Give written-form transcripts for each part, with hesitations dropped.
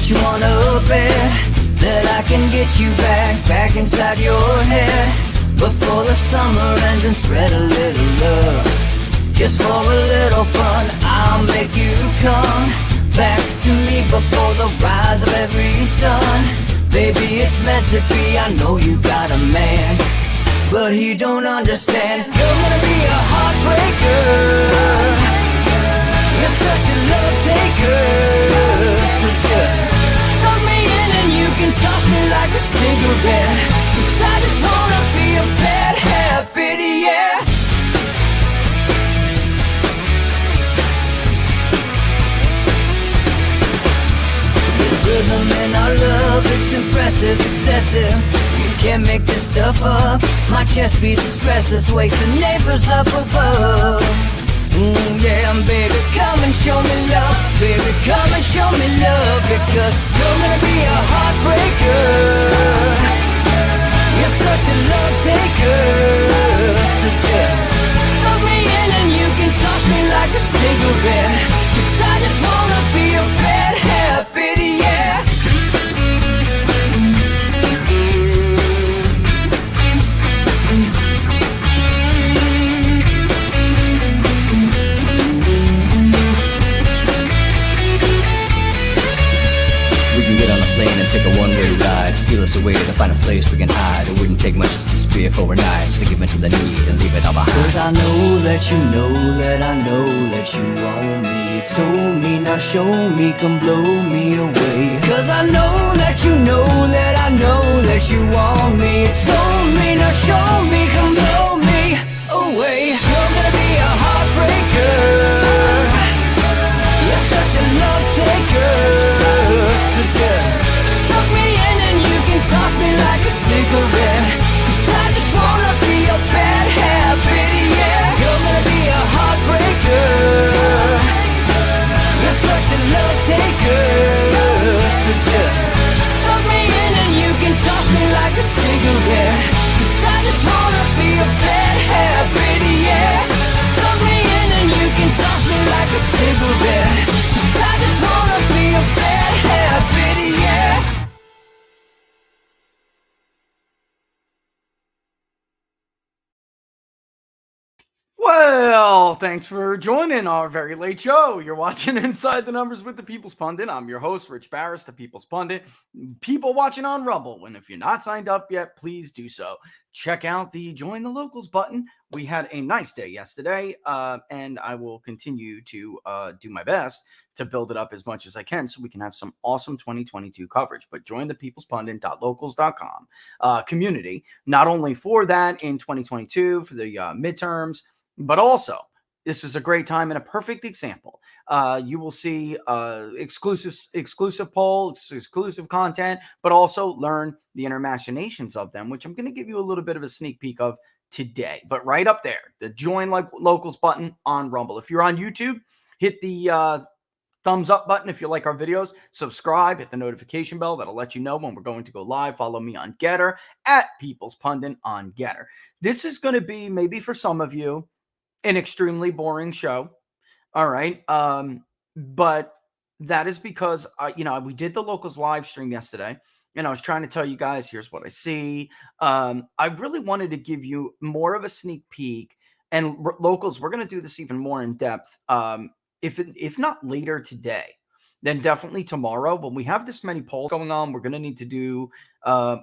much you wanna bet that I can get you back inside your head before the summer ends, and spread a little love. Just for a little fun, I'll make you come back to me before the rise of every sun. Baby, it's meant to be, I know you got a man, but he don't understand. You're gonna be a heartbreaker, you're such a love taker. So just suck me in and you can toss me like a cigarette, 'cause I just wanna be a bad habit, yeah. Rhythm in our love, it's impressive, excessive. You can't make this stuff up. My chest beats, it's restless, wakes the neighbors up above. Yeah, baby, come and show me love. Baby, come and show me love, because you're gonna be a heartbreaker, you're such a love taker. So just suck me in and you can toss me like a cigarette, 'cause I just wanna be a bad habit, yeah. Take a one-way ride, steal us away to find a place we can hide. It wouldn't take much to spear for a knife, just to give into the need and leave it all behind. 'Cause I know that you know that I know that you want me. You told me, now show me, come blow me away. 'Cause I know that you know that I know that you want me. You told me, now show me, come blow me away. You're gonna be a heartbreaker, you're such a love taker. So just suck me in and you can toss me like a cigarette, 'cause I just wanna be a bad habit, yeah. You're gonna be a heartbreaker, you're such a love taker. So just suck me in and you can toss me like a cigarette, 'cause I just wanna be a bad habit, yeah. Suck me in and you can toss me like a cigarette, 'cause I just wanna be a bad habit, yeah. Well, thanks for joining our very late show. You're watching Inside the Numbers with the People's Pundit. I'm your host, Rich Barris, the People's Pundit. People watching on Rumble, and if you're not signed up yet, please do so. Check out the Join the Locals button. We had a nice day yesterday, and I will continue to do my best to build it up as much as I can so we can have some awesome 2022 coverage. But join the peoplespundit.locals.com community, not only for that in 2022, for the midterms, but also, this is a great time and a perfect example. You will see exclusive polls, exclusive content, but also learn the inner machinations of them, which I'm going to give you a little bit of a sneak peek of today. But right up there, the Join Locals button on Rumble. If you're on YouTube, hit the thumbs up button if you like our videos. Subscribe, hit the notification bell. That'll let you know when we're going to go live. Follow me on Getter, at People's Pundit on Getter. This is going to be, maybe for some of you, an extremely boring show. All right. But that is because, we did the Locals live stream yesterday, and I was trying to tell you guys, here's what I see. I really wanted to give you more of a sneak peek, and Locals, we're going to do this even more in depth. If not later today, then definitely tomorrow. When we have this many polls going on, we're going to need to do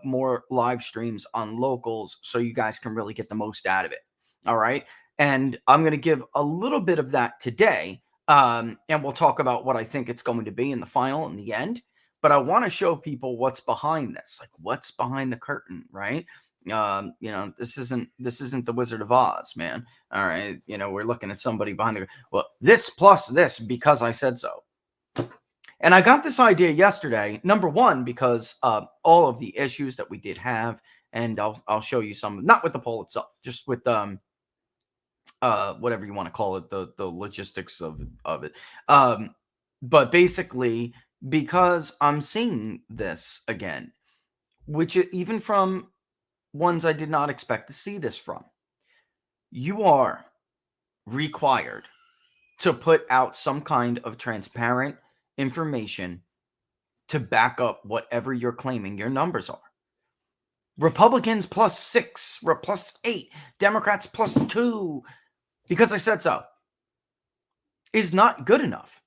more live streams on Locals so you guys can really get the most out of it. All right. And I'm going to give a little bit of that today. And we'll talk about what I think it's going to be in the final, in the end. But I want to show people what's behind this, like what's behind the curtain, right? This isn't the Wizard of Oz, man. All right. We're looking at somebody behind this plus this because I said so. And I got this idea yesterday, number one, because all of the issues that we did have, and I'll show you some, not with the poll itself, just with whatever you want to call it, the logistics of it. But basically, because I'm seeing this again, which even from ones I did not expect to see this from, you are required to put out some kind of transparent information to back up whatever you're claiming your numbers are. Republicans +6, or +8, Democrats +2, because I said so, is not good enough.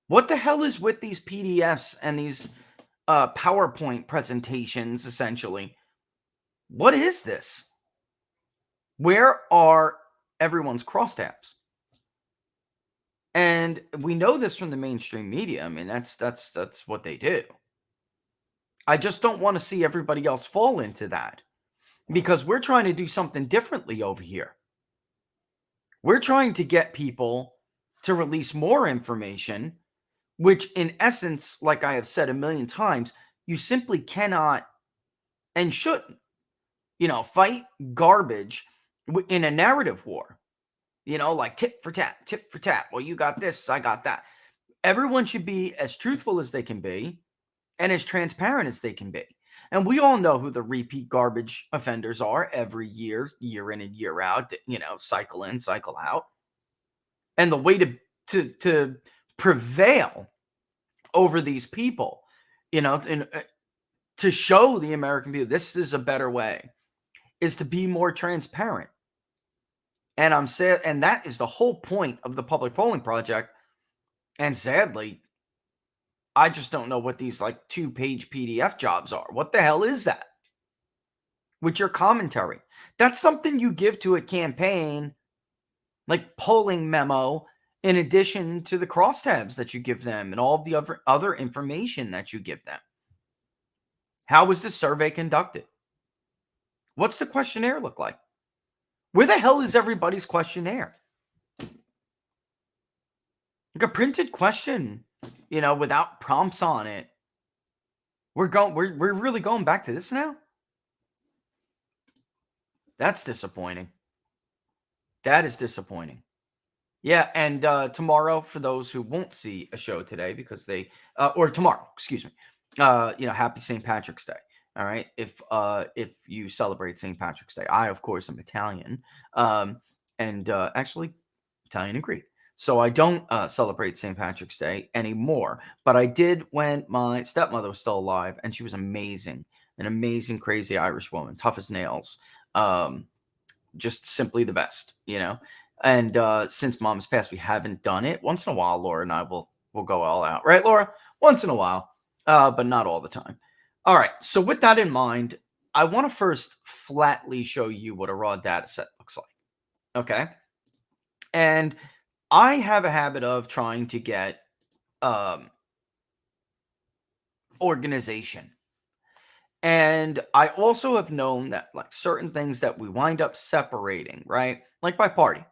What the hell is with these PDFs and these PowerPoint presentations, essentially? What is this? Where are everyone's crosstabs? And we know this from the mainstream media. I mean, that's what they do. I just don't want to see everybody else fall into that, because we're trying to do something differently over here. We're trying to get people to release more information, which in essence, like I have said a million times, you simply cannot and shouldn't, fight garbage in a narrative war, like tit for tat, tit for tat. Well, you got this, I got that. Everyone should be as truthful as they can be and as transparent as they can be. And we all know who the repeat garbage offenders are every year in and year out, cycle in, cycle out. And the way to prevail over these people, to show the American people this is a better way, is to be more transparent. And and that is the whole point of the Public Polling Project. And sadly, I just don't know what these 2-page PDF jobs are. What the hell is that? With your commentary. That's something you give to a campaign, like polling memo, in addition to the crosstabs that you give them and all of the other information that you give them. How was this survey conducted? What's the questionnaire look like? Where the hell is everybody's questionnaire? Like a printed question, without prompts on it. We're really going back to this now? That's disappointing. That is disappointing. Yeah, and tomorrow, for those who won't see a show today because or tomorrow, excuse me, happy St. Patrick's Day. All right, if you celebrate St. Patrick's Day, I of course am Italian, and actually Italian and Greek. So I don't celebrate St. Patrick's Day anymore, but I did when my stepmother was still alive, and she was amazing, an amazing, crazy Irish woman, tough as nails, just simply the best, And since Mom's passed, we haven't done it. Once in a while, Laura and I will go all out, right, Laura? Once in a while, but not all the time. All right. So with that in mind, I want to first flatly show you what a raw data set looks like. Okay. And I have a habit of trying to get organization. And I also have known that certain things that we wind up separating, right? Like by party.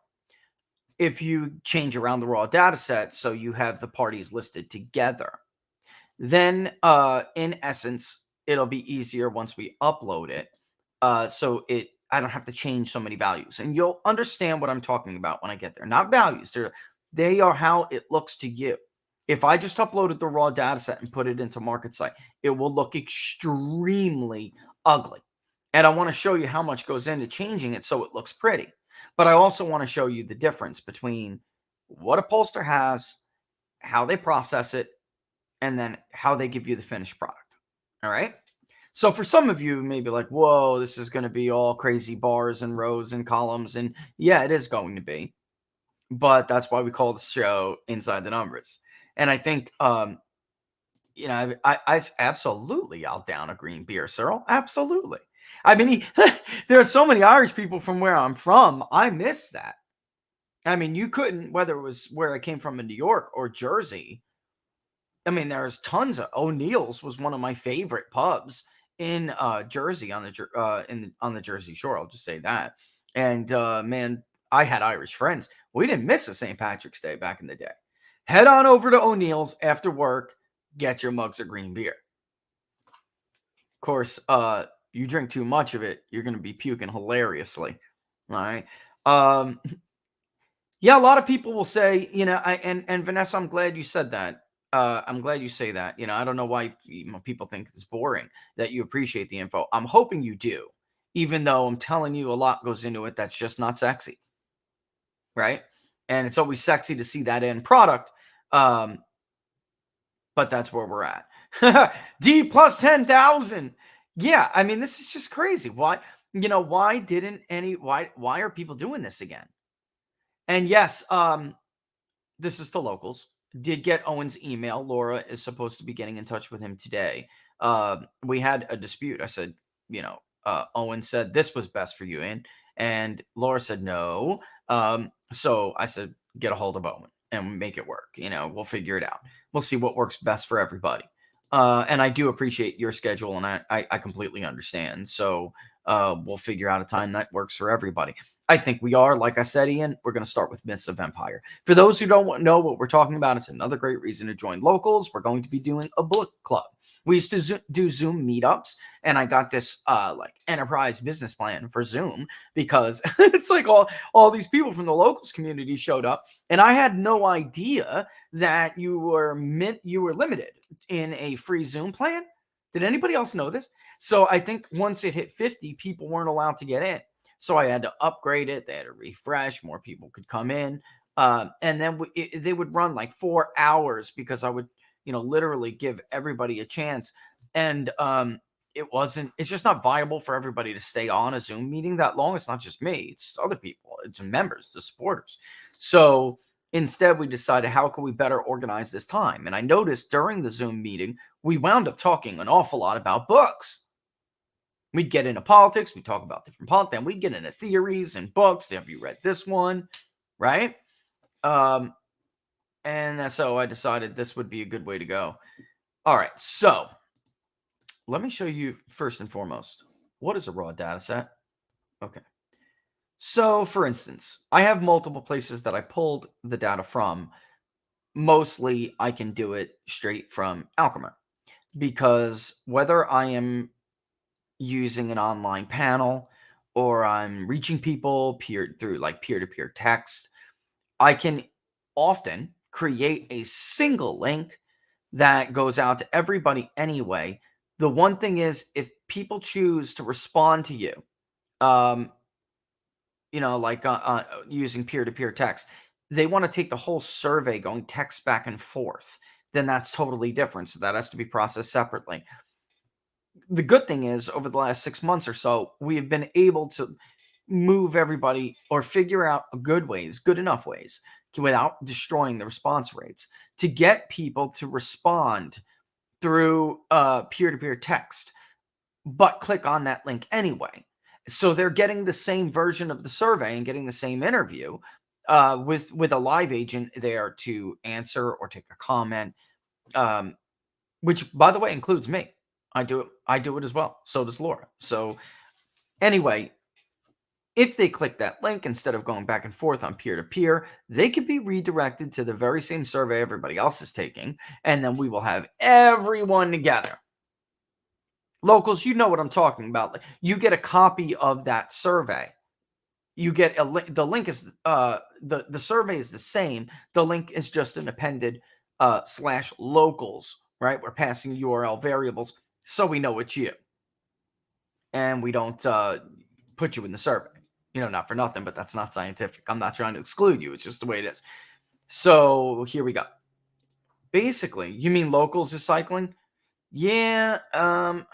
If you change around the raw data set so you have the parties listed together, then in essence, it'll be easier once we upload it. So I don't have to change so many values. And you'll understand what I'm talking about when I get there. Not values. They are how it looks to you. If I just uploaded the raw data set and put it into MarketSite, it will look extremely ugly. And I want to show you how much goes into changing it so it looks pretty. But I also want to show you the difference between what a pollster has, how they process it, and then how they give you the finished product. All right. So for some of you, maybe like, whoa, this is going to be all crazy bars and rows and columns. And yeah, it is going to be. But that's why we call the show Inside the Numbers. And I think, I absolutely, I'll down a green beer, Cyril. Absolutely. I mean, there are so many Irish people from where I'm from. I miss that. I mean, you couldn't, whether it was where I came from in New York or Jersey. I mean, there's tons of O'Neill's was one of my favorite pubs in Jersey on the Jersey Shore. I'll just say that. And man, I had Irish friends. We didn't miss a St. Patrick's Day back in the day. Head on over to O'Neill's after work. Get your mugs of green beer. Of course, you drink too much of it, you're going to be puking hilariously. All right. Yeah, a lot of people will say, and Vanessa, I'm glad you said that. I'm glad you say that. I don't know why people think it's boring that you appreciate the info. I'm hoping you do, even though I'm telling you a lot goes into it that's just not sexy. Right. And it's always sexy to see that end product. but that's where we're at. D plus 10,000. Yeah, I mean, this is just crazy. Why, why didn't why are people doing this again? And yes, this is the locals. Did get Owen's email. Laura is supposed to be getting in touch with him today. We had a dispute. I said, Owen said this was best for you, and Laura said no. So I said, get a hold of Owen and make it work. We'll figure it out. We'll see what works best for everybody. And I do appreciate your schedule, and I completely understand. So we'll figure out a time that works for everybody. I think we are. Like I said, Ian, we're going to start with Myths of Empire. For those who don't know what we're talking about, it's another great reason to join locals. We're going to be doing a book club. We used to do Zoom meetups, and I got this like enterprise business plan for Zoom because it's like all these people from the locals community showed up, and I had no idea that you were limited in a free Zoom plan. Did anybody else know this? So I think once it hit 50, people weren't allowed to get in. So I had to upgrade it. They had to refresh. More people could come in. And then they would run like 4 hours because I would, literally give everybody a chance. And it's just not viable for everybody to stay on a Zoom meeting that long. It's not just me. It's other people. It's members, the supporters. So instead, we decided, how can we better organize this time? And I noticed during the Zoom meeting, we wound up talking an awful lot about books. We'd get into politics. We'd talk about different politics. Then we'd get into theories and books. Have you read this one? Right? And so I decided this would be a good way to go. All right. So let me show you first and foremost, what is a raw data set? Okay. So for instance, I have multiple places that I pulled the data from. Mostly I can do it straight from Alchemy because whether I am using an online panel or I'm reaching people through like peer-to-peer text, I can often create a single link that goes out to everybody anyway. The one thing is, if people choose to respond to you, using peer-to-peer text, they want to take the whole survey going text back and forth, then that's totally different. So that has to be processed separately. The good thing is, over the last 6 months or so, we have been able to move everybody or figure out good enough ways without destroying the response rates to get people to respond through peer-to-peer text, but click on that link anyway. So they're getting the same version of the survey and getting the same interview with a live agent there to answer or take a comment, which, by the way, includes me. I do it as well. So does Laura. So anyway, if they click that link, instead of going back and forth on peer-to-peer, they could be redirected to the very same survey everybody else is taking, and then we will have everyone together. Locals, you know what I'm talking about. You get a copy of that survey. You get a link. The link is the survey is the same. The link is just an appended /locals, right? We're passing URL variables so we know it's you, and we don't put you in the survey. Not for nothing, but that's not scientific. I'm not trying to exclude you. It's just the way it is. So here we go. Basically, you mean locals is cycling? Yeah. I'm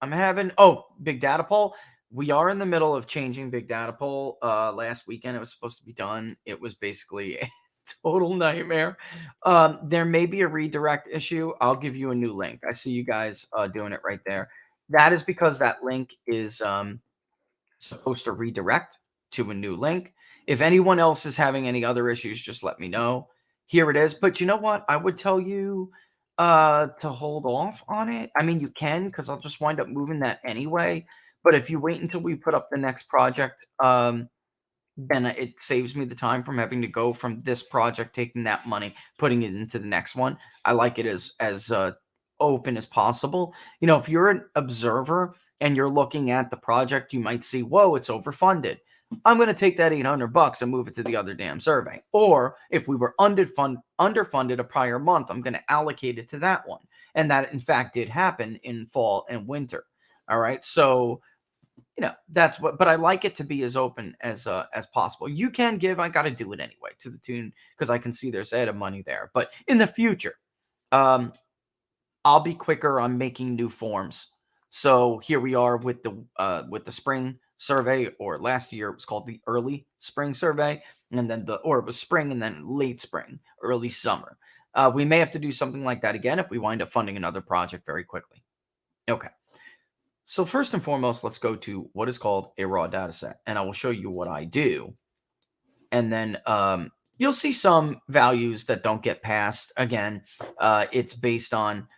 having big data poll. We are in the middle of changing big data poll. Last weekend it was supposed to be done. It was basically a total nightmare. There may be a redirect issue. I'll give you a new link. I see you guys doing it right there. That is because that link is supposed to redirect to a new link. If anyone else is having any other issues, just let me know. Here it is. But you know what? I would tell you to hold off on it. I mean, you can, because I'll just wind up moving that anyway. But if you wait until we put up the next project, then it saves me the time from having to go from this project, taking that money, putting it into the next one. I like it as open as possible. If you're an observer and you're looking at the project, you might see, whoa, it's overfunded. I'm going to take that $800 and move it to the other damn survey. Or if we were underfunded a prior month, I'm going to allocate it to that one. And that, in fact, did happen in fall and winter. All right. So, that's what, but I like it to be as open as possible. You can give, I got to do it anyway to the tune, because I can see there's added money there. But in the future, I'll be quicker on making new forms. So here we are with the spring survey, or last year it was called the early spring survey, and then it was spring and then late spring, early summer. We may have to do something like that again if we wind up funding another project very quickly. Okay. So first and foremost, let's go to what is called a raw data set, and I will show you what I do. And then you'll see some values that don't get passed. Again, it's based on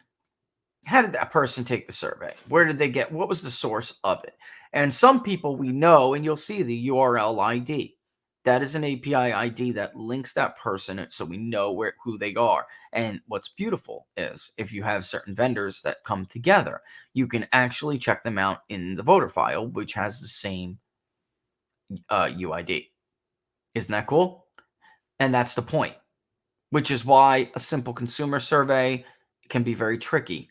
how did that person take the survey? Where did they get? What was the source of it? And some people we know, and you'll see the URL ID. That is an API ID that links that person so we know who they are. And what's beautiful is if you have certain vendors that come together, you can actually check them out in the voter file, which has the same UID. Isn't that cool? And that's the point, which is why a simple consumer survey can be very tricky.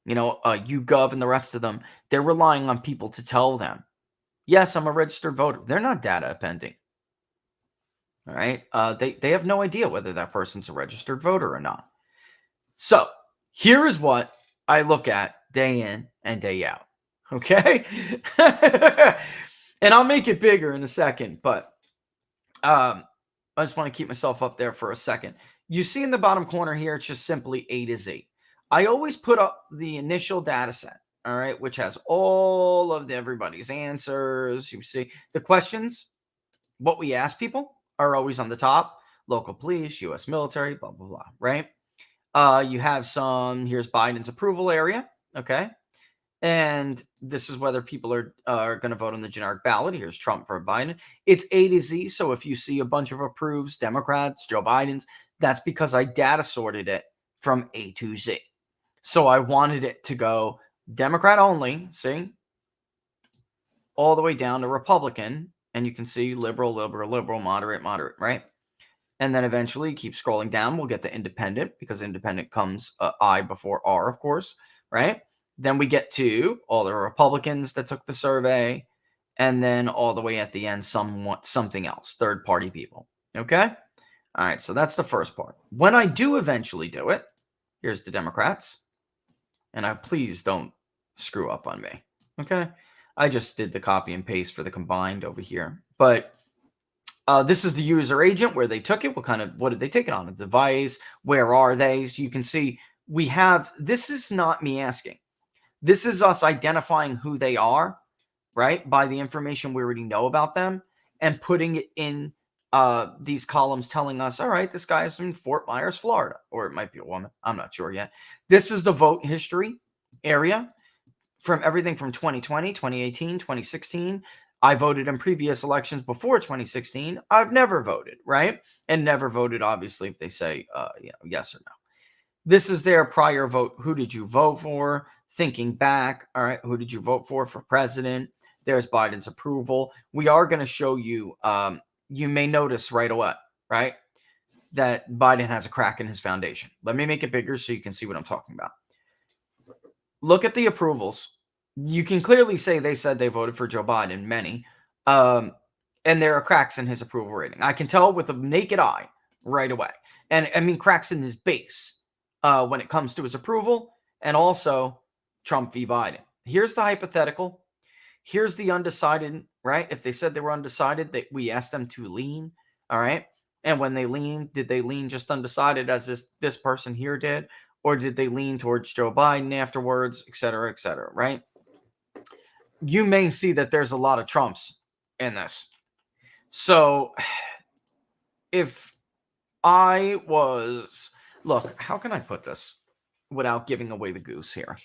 You know, YouGov and the rest of them, they're relying on people to tell them, yes, I'm a registered voter. They're not data appending. All right. They have no idea whether that person's a registered voter or not. So here is what I look at day in and day out. Okay. And I'll make it bigger in a second, but I just want to keep myself up there for a second. You see in the bottom corner here, it's just simply A to Z. I always put up the initial data set, all right, which has all of everybody's answers. You see the questions, what we ask people are always on the top: local police, U.S. military, blah, blah, blah, right? You have here's Biden's approval area, okay? And this is whether people are going to vote on the generic ballot. Here's Trump for Biden. It's A to Z. So if you see a bunch of approves, Democrats, Joe Biden's, that's because I data sorted it from A to Z. So I wanted it to go Democrat only, see, all the way down to Republican. And you can see liberal, liberal, liberal, moderate, moderate, right? And then eventually keep scrolling down. We'll get to independent, because independent comes I before R, of course, right? Then we get to all the Republicans that took the survey, and then all the way at the end, something else, third-party people, okay? All right, so that's the first part. When I do eventually do it, here's the Democrats, and please don't screw up on me, okay? I just did the copy and paste for the combined over here, but this is the user agent where they took it. What did they take it on? A device? Where are they? So you can see this is not me asking. This is us identifying who they are, right? By the information we already know about them, and putting it in these columns telling us, all right, this guy's from Fort Myers, Florida, or it might be a woman. I'm not sure yet. This is the vote history area from everything from 2020, 2018, 2016. I voted in previous elections before 2016. I've never voted, right? And never voted, obviously, if they say yes or no. This is their prior vote. Who did you vote for? Thinking back, all right, who did you vote for president? There's Biden's approval. We are going to show you, you may notice right away, right, that Biden has a crack in his foundation. Let me make it bigger so you can see what I'm talking about. Look at the approvals. You can clearly say they said they voted for Joe Biden, many, and there are cracks in his approval rating. I can tell with the naked eye right away. And I mean, cracks in his base when it comes to his approval, and also Trump v. Biden. Here's the hypothetical. Here's the undecided, right? If they said they were undecided, we asked them to lean, all right? And when they leaned, did they lean just undecided as this person here did? Or did they lean towards Joe Biden afterwards, et cetera, right? You may see that there's a lot of Trumps in this. So if I was, look, how can I put this without giving away the goose here?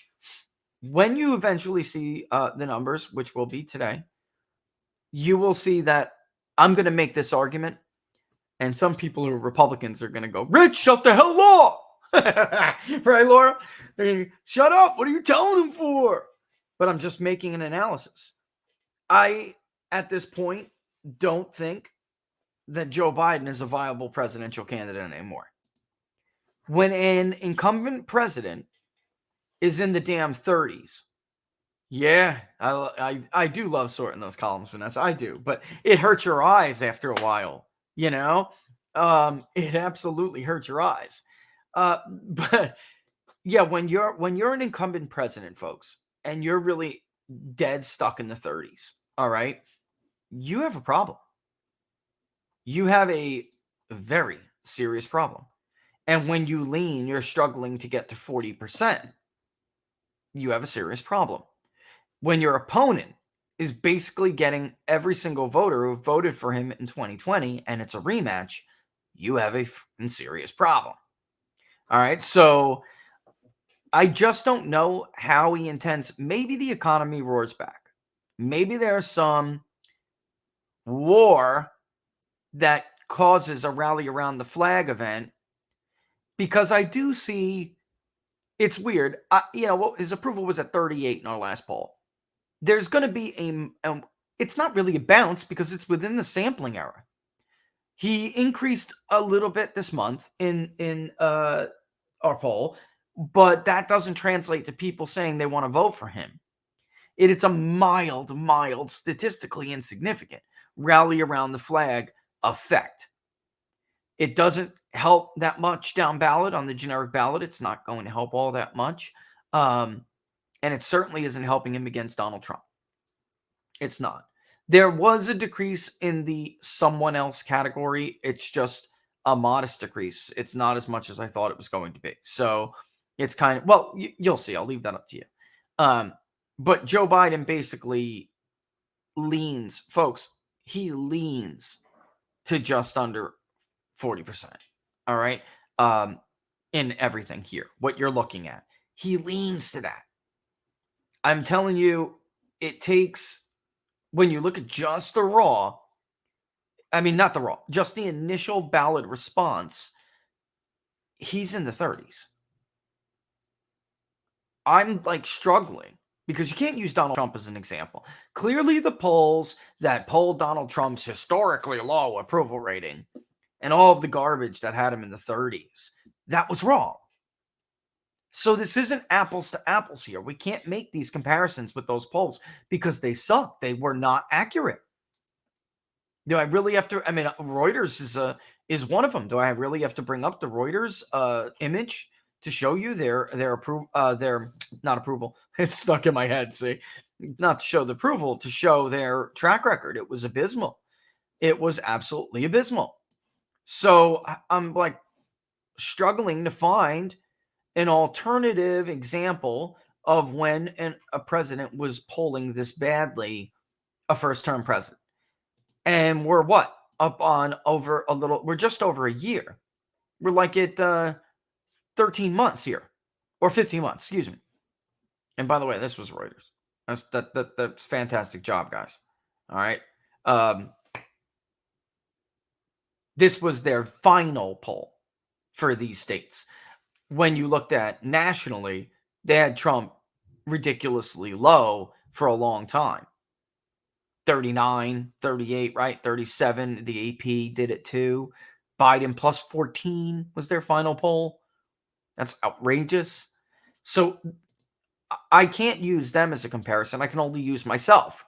When you eventually see the numbers, which will be today, you will see that I'm going to make this argument, and some people who are Republicans are going to go, Rich, shut the hell up. Right, Laura? Shut up. What are you telling him for? But I'm just making an analysis. I, at this point, don't think that Joe Biden is a viable presidential candidate anymore. When an incumbent president is in the damn 30s, yeah, I do love sorting those columns, Vanessa. I do, but it hurts your eyes after a while, you know? It absolutely hurts your eyes. But Yeah, when you're an incumbent president, folks, and you're really dead stuck in the 30s, all right, you have a problem. You have a very serious problem. And when you lean, you're struggling to get to 40%. You have a serious problem. When your opponent is basically getting every single voter who voted for him in 2020 and it's a rematch, you have a serious problem. All right. So I just don't know how he intends. Maybe the economy roars back. Maybe there's some war that causes a rally around the flag event, because I do see it's weird. His approval was at 38 in our last poll. There's going to be it's not really a bounce because it's within the sampling era. He increased a little bit this month in our poll, but that doesn't translate to people saying they want to vote for him. It's a mild, statistically insignificant rally around the flag effect. It doesn't help that much down ballot on the generic ballot. It's not going to help all that much. And it certainly isn't helping him against Donald Trump. It's not. There was a decrease in the someone else category. It's just a modest decrease. It's not as much as I thought it was going to be. So it's kind of, well, you'll see. I'll leave that up to you. But Joe Biden basically leans, folks, he leans to just under 40%. All right. In everything here, what you're looking at, he leans to that. I'm telling you, it takes, when you look at just the raw, not the raw, just the initial ballot response, he's in the 30s. I'm like struggling because you can't use Donald Trump as an example. Clearly, the polls that polled Donald Trump's historically low approval rating and all of the garbage that had him in the 30s, that was wrong. So this isn't apples to apples here. We can't make these comparisons with those polls because they suck. They were not accurate. Do I really have to? Reuters is one of them. Do I really have to bring up the Reuters image to show you their not approval? It's stuck in my head. See, not to show the approval, to show their track record. It was abysmal. It was absolutely abysmal. So I'm like struggling to find an alternative example of when a president was polling this badly, a first-term president. And we're what? Up on over a little, we're just over a year. We're like at 13 months here, or 15 months, excuse me. And by the way, this was Reuters. That's fantastic job, guys. All right. This was their final poll for these states. When you looked at nationally, they had Trump ridiculously low for a long time. 39, 38, right? 37. The AP did it too. Biden plus 14 was their final poll. That's outrageous. So I can't use them as a comparison. I can only use myself.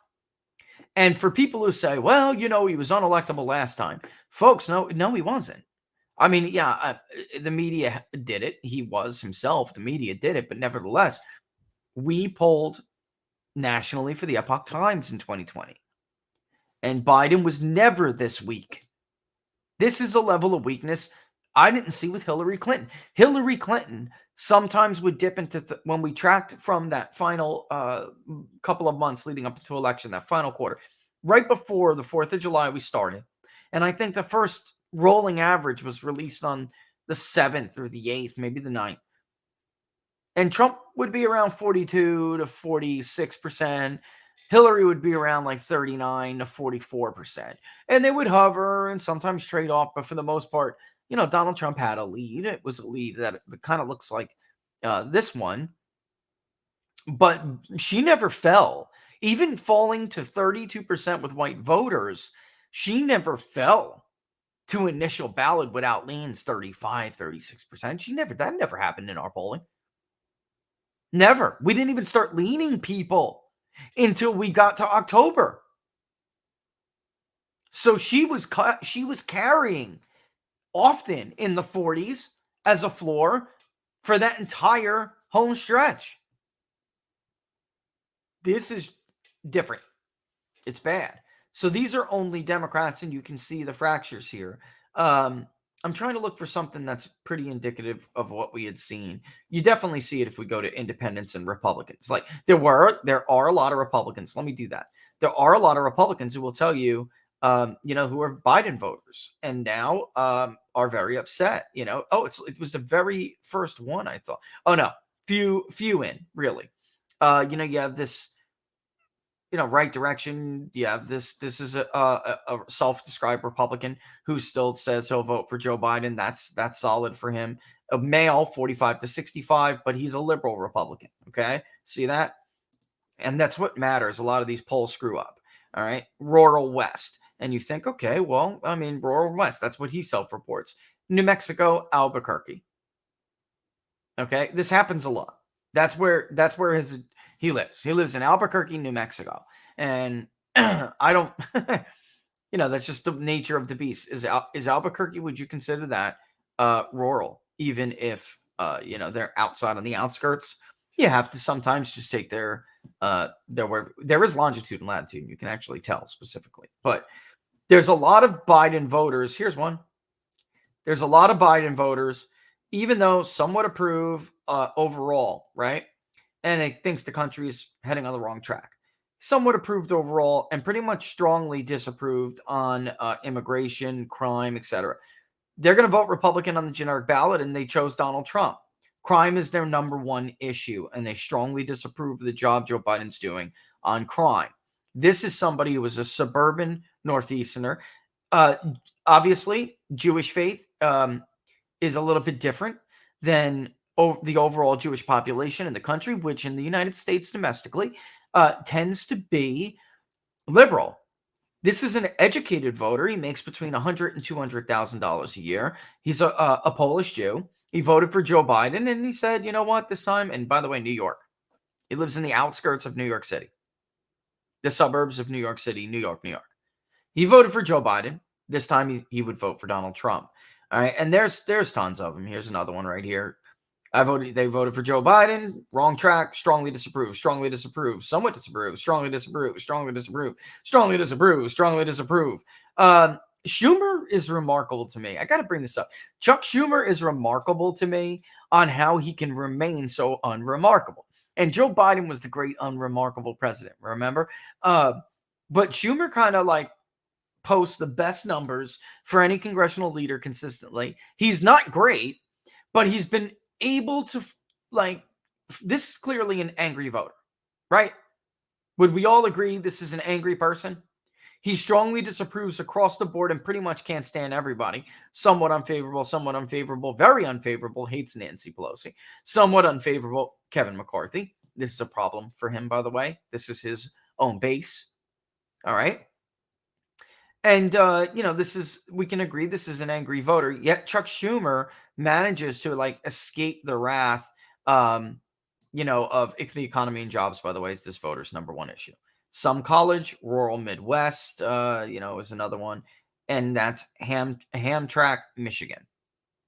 And for people who say, well, he was unelectable last time. Folks, no, he wasn't. The media did it. He was himself. The media did it. But nevertheless, we polled nationally for the Epoch Times in 2020. And Biden was never this weak. This is a level of weakness I didn't see with Hillary Clinton. Hillary Clinton sometimes would dip into, when we tracked from that final couple of months leading up to election, that final quarter, right before the 4th of July, we started. And I think the first rolling average was released on the 7th or the 8th, maybe the 9th. And Trump would be around 42 to 46%. Hillary would be around like 39 to 44%. And they would hover and sometimes trade off. But for the most part, Donald Trump had a lead. It was a lead that kind of looks like this one. But she never fell. Even falling to 32% with white voters, she never fell to initial ballot without leans 35, 36%. That never happened in our polling. Never. We didn't even start leaning people until we got to October. So she was carrying often in the 40s as a floor for that entire home stretch. This is different. It's bad. So these are only Democrats, and you can see the fractures here. I'm trying to look for something that's pretty indicative of what we had seen. You definitely see it if we go to independents and Republicans. Like there are a lot of Republicans. Let me do that. There are a lot of Republicans who will tell you, who are Biden voters and now are very upset. It was the very first one I thought. Oh no, few in really. You have this. Right direction. You have this. This is a self-described Republican who still says he'll vote for Joe Biden. That's solid for him. A male, 45 to 65, but he's a liberal Republican. Okay, see that? And that's what matters. A lot of these polls screw up. All right, rural West, and you think, okay, well, I mean, rural West. That's what he self-reports. New Mexico, Albuquerque. Okay, this happens a lot. That's where he lives. He lives in Albuquerque, New Mexico. And I don't, that's just the nature of the beast. Is Albuquerque, would you consider that rural, even if, they're outside on the outskirts? You have to sometimes just take their where there is longitude and latitude. You can actually tell specifically. But there's a lot of Biden voters. Here's one. There's a lot of Biden voters, even though some would approve overall, right? And it thinks the country is heading on the wrong track. Somewhat approved overall and pretty much strongly disapproved on immigration, crime, etc. They're going to vote Republican on the generic ballot, and they chose Donald Trump. Crime is their number one issue, and they strongly disapprove of the job Joe Biden's doing on crime. This is somebody who was a suburban Northeasterner. Obviously, Jewish faith is a little bit different than the overall Jewish population in the country, which in the United States domestically tends to be liberal. This is an educated voter. He makes between $100,000 and $200,000 a year. He's a Polish Jew. He voted for Joe Biden, and he said, you know what, this time, and by the way, New York. He lives in the outskirts of New York City, the suburbs of New York City, New York, New York. He voted for Joe Biden. This time he would vote for Donald Trump. All right, and there's tons of them. Here's another one right here. They voted for Joe Biden. Wrong track. Strongly disapprove. Strongly disapprove. Somewhat disapprove. Strongly disapprove. Strongly disapprove. Strongly disapprove. Strongly disapprove. Schumer is remarkable to me. I got to bring this up. Chuck Schumer is remarkable to me on how he can remain so unremarkable. And Joe Biden was the great unremarkable president, remember? But Schumer kind of like posts the best numbers for any congressional leader consistently. He's not great, but he's been able to, this is clearly an angry voter, right? Would we all agree this is an angry person? He strongly disapproves across the board and pretty much can't stand everybody. Somewhat unfavorable, very unfavorable, hates Nancy Pelosi. Somewhat unfavorable, Kevin McCarthy. This is a problem for him, by the way. This is his own base. All right. And, we can agree this is an angry voter. Yet Chuck Schumer manages to escape the wrath, of the economy and jobs, by the way, is this voter's number one issue. Some college, rural Midwest, is another one. And that's Hamtramck, Michigan.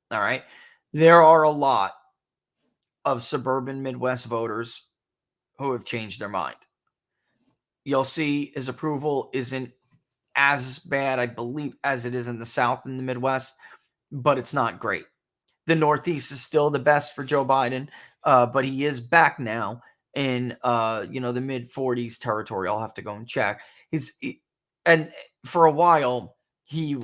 All right. There are a lot of suburban Midwest voters who have changed their mind. You'll see his approval isn't as bad, I believe, as it is in the South and the Midwest, but it's not great. The Northeast is still the best for Joe Biden, but he is back now in, the mid-40s territory. I'll have to go and check. And for a while, he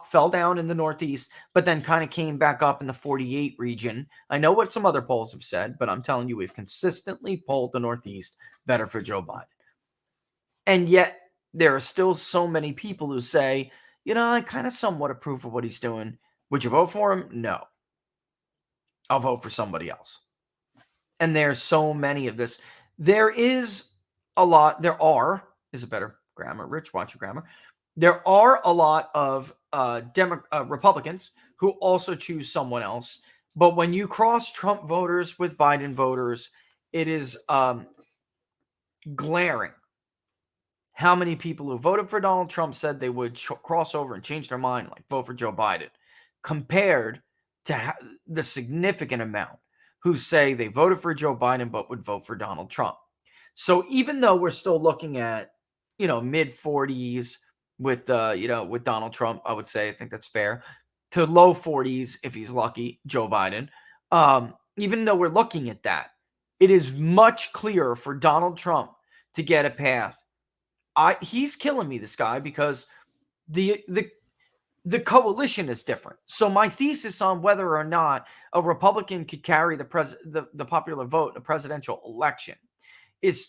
fell down in the Northeast, but then kind of came back up in the 48 region. I know what some other polls have said, but I'm telling you, we've consistently polled the Northeast better for Joe Biden. And yet, there are still so many people who say, I kind of somewhat approve of what he's doing. Would you vote for him? No. I'll vote for somebody else. And there's so many of this. There is a lot. Is it better grammar? Rich, watch your grammar. There are a lot of Republicans who also choose someone else. But when you cross Trump voters with Biden voters, it is glaring how many people who voted for Donald Trump said they would cross over and change their mind, vote for Joe Biden, compared to the significant amount who say they voted for Joe Biden but would vote for Donald Trump. So even though we're still looking at, mid 40s with with Donald Trump, I would say, I think that's fair, to low 40s if he's lucky, Joe Biden. Even though we're looking at that, it is much clearer for Donald Trump to get a path. He's killing me, this guy, because the coalition is different. So my thesis on whether or not a Republican could carry the popular vote in a presidential election is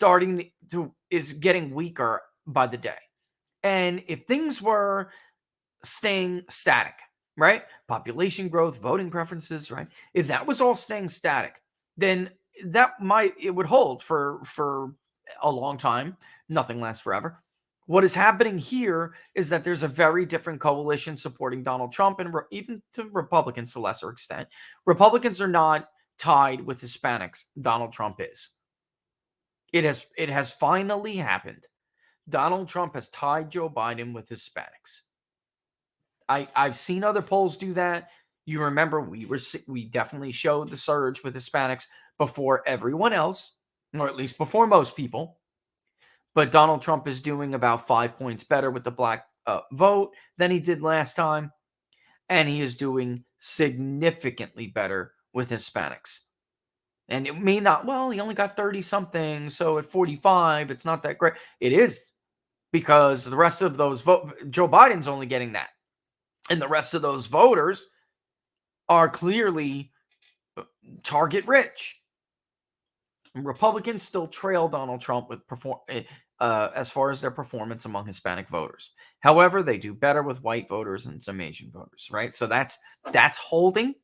getting weaker by the day. And if things were staying static, right? Population growth, voting preferences, right? If that was all staying static, then it would hold for a long time. Nothing lasts forever. What is happening here is that there's a very different coalition supporting Donald Trump, and even to Republicans to a lesser extent. Republicans are not tied with Hispanics. Donald Trump is. It has finally happened. Donald Trump has tied Joe Biden with Hispanics. I've seen other polls do that. You remember we definitely showed the surge with Hispanics before everyone else, or at least before most people. But Donald Trump is doing about 5 points better with the black vote than he did last time. And he is doing significantly better with Hispanics. And it may not, he only got 30 something. So at 45, it's not that great. It is, because the rest of those Joe Biden's only getting that. And the rest of those voters are clearly target rich. Republicans still trail Donald Trump with as far as their performance among Hispanic voters. However, they do better with white voters and some Asian voters, right? So that's holding,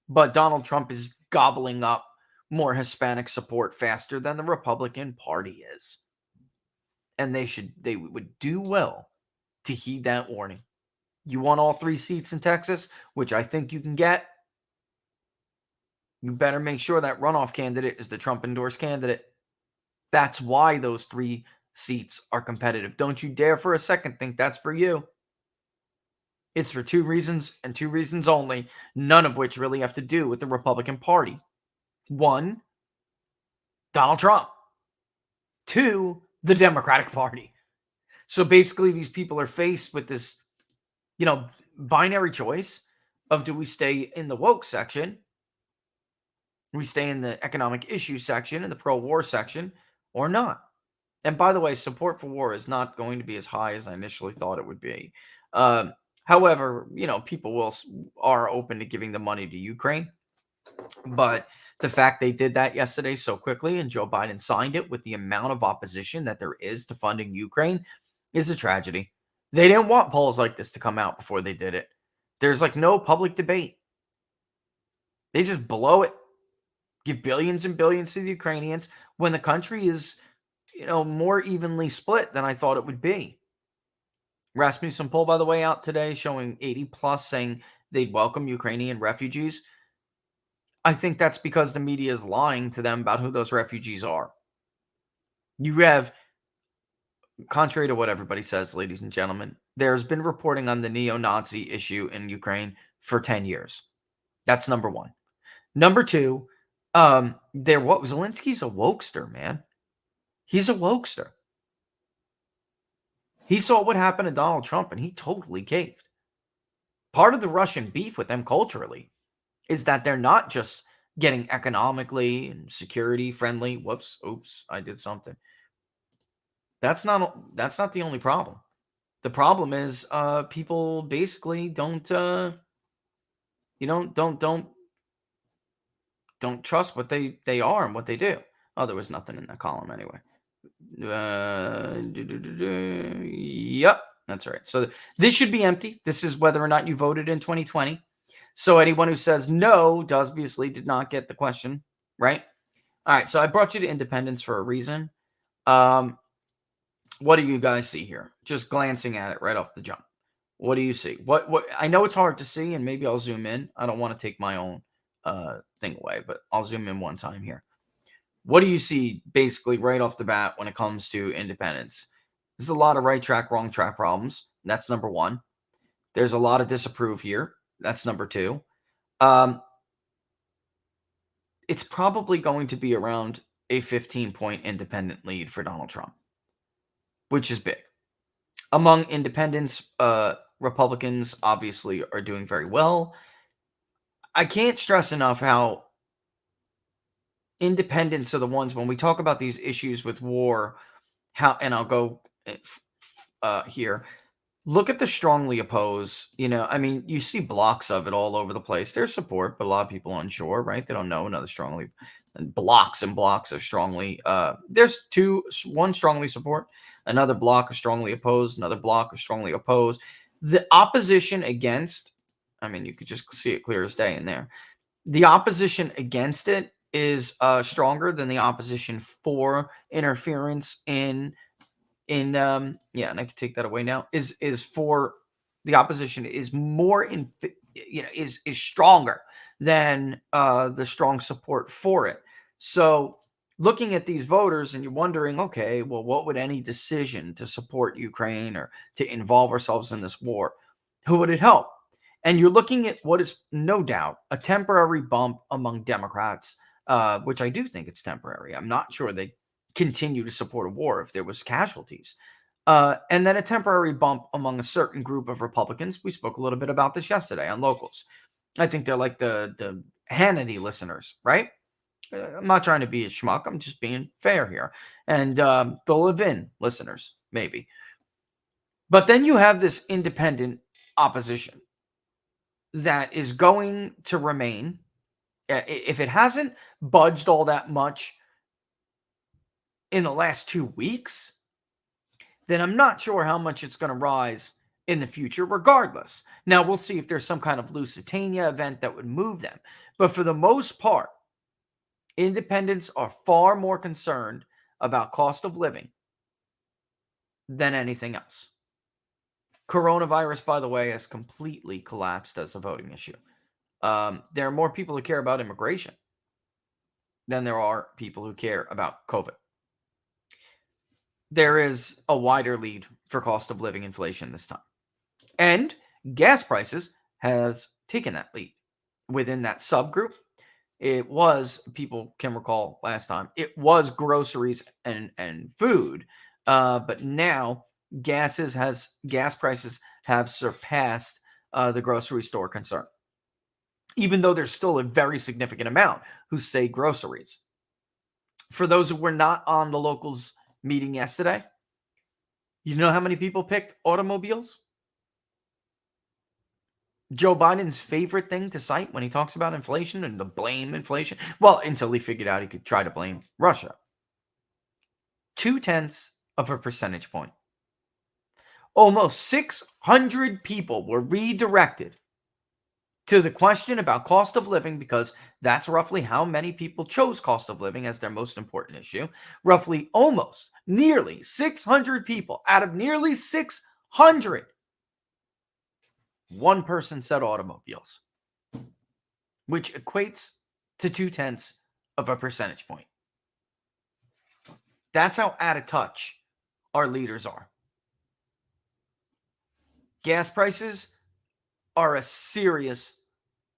but Donald Trump is gobbling up more Hispanic support faster than the Republican Party is. And they would do well to heed that warning. You want all 3 seats in Texas, which I think you can get. You better make sure that runoff candidate is the Trump-endorsed candidate. That's why those 3 seats are competitive. Don't you dare for a second think that's for you. It's for 2 reasons, and 2 reasons only, none of which really have to do with the Republican Party. 1, Donald Trump. 2, the Democratic Party. So basically, these people are faced with this, binary choice of, do we stay in the woke section? We stay in the economic issue section, in the pro-war section, or not. And by the way, support for war is not going to be as high as I initially thought it would be. However, people are open to giving the money to Ukraine. But the fact they did that yesterday so quickly and Joe Biden signed it with the amount of opposition that there is to funding Ukraine is a tragedy. They didn't want polls like this to come out before they did it. There's no public debate. They just blow it. Give billions and billions to the Ukrainians when the country is, more evenly split than I thought it would be. Rasmussen poll, by the way, out today showing 80 plus saying they'd welcome Ukrainian refugees. I think that's because the media is lying to them about who those refugees are. You have, contrary to what everybody says, ladies and gentlemen, there's been reporting on the neo-Nazi issue in Ukraine for 10 years. That's number 1. Number 2, Zelensky's a wokester, man. He's a wokester. He saw what happened to Donald Trump and he totally caved. Part of the Russian beef with them culturally is that they're not just getting economically and security friendly. Oops, I did something. That's not the only problem. The problem is people basically don't trust what they are and what they do. Oh, there was nothing in that column anyway. Yep, that's right. So this should be empty. This is whether or not you voted in 2020. So anyone who says no obviously did not get the question, right? All right, so I brought you to independence for a reason. What do you guys see here? Just glancing at it right off the jump. What do you see? What I know it's hard to see, and maybe I'll zoom in. I don't want to take my own thing away, but I'll zoom in one time here. What do you see basically right off the bat when it comes to independence? There's a lot of right track, wrong track problems. That's number 1. There's a lot of disapprove here. That's number 2. it's probably going to be around a 15-point independent lead for Donald Trump, which is big. Among independents, Republicans obviously are doing very well. I can't stress enough how independents are the ones, when we talk about these issues with war, and I'll go here. Look at the strongly oppose. I mean, you see blocks of it all over the place. There's support, but a lot of people unsure, right? They don't know another strongly, and blocks of strongly. There's one strongly support, another block of strongly opposed, another block of strongly opposed. The opposition against, I mean, you could just see it clear as day in there. The opposition against it is stronger than the opposition for interference in and I can take that away now. Is for the opposition is more is stronger than the strong support for it. So looking at these voters, and you're wondering, okay, well, what would any decision to support Ukraine or to involve ourselves in this war, who would it help? And you're looking at what is no doubt a temporary bump among Democrats, which I do think it's temporary. I'm not sure they continue to support a war if there was casualties. And then a temporary bump among a certain group of Republicans. We spoke a little bit about this yesterday on Locals. I think they're like the Hannity listeners, right? I'm not trying to be a schmuck. I'm just being fair here. And the Levin listeners, maybe. But then you have this independent opposition that is going to remain. If it hasn't budged all that much in the last 2 weeks, then I'm not sure how much it's going to rise in the future regardless. Now, we'll see if there's some kind of Lusitania event that would move them. But for the most part, independents are far more concerned about cost of living than anything else. Coronavirus, by the way, has completely collapsed as a voting issue. There are more people who care about immigration than there are people who care about COVID. There is a wider lead for cost of living inflation this time. And gas prices has taken that lead. Within that subgroup, it was, people can recall last time, it was groceries and food. But now gas prices have surpassed the grocery store concern. Even though there's still a very significant amount who say groceries. For those who were not on the Locals meeting yesterday, you know how many people picked automobiles? Joe Biden's favorite thing to cite when he talks about inflation and to blame inflation, well, until he figured out he could try to blame Russia. 0.2 percentage point. Almost 600 people were redirected to the question about cost of living, because that's roughly how many people chose cost of living as their most important issue. Roughly, almost, nearly 600 people out of nearly 600. One person said automobiles, which equates to 0.2 percentage point. That's how out of touch our leaders are. Gas prices are a serious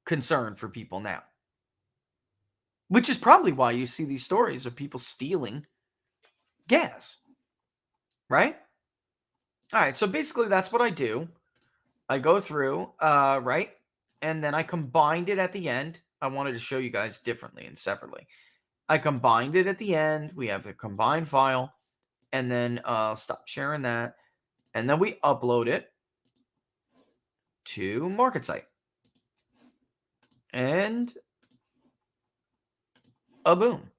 concern for people now, which is probably why you see these stories of people stealing gas, right? All right, so basically that's what I do. I go through, right, and then I combined it at the end. I wanted to show you guys differently and separately. I combined it at the end. We have a combined file, and then I'll stop sharing that, and then we upload it to MarketSite. And a boom.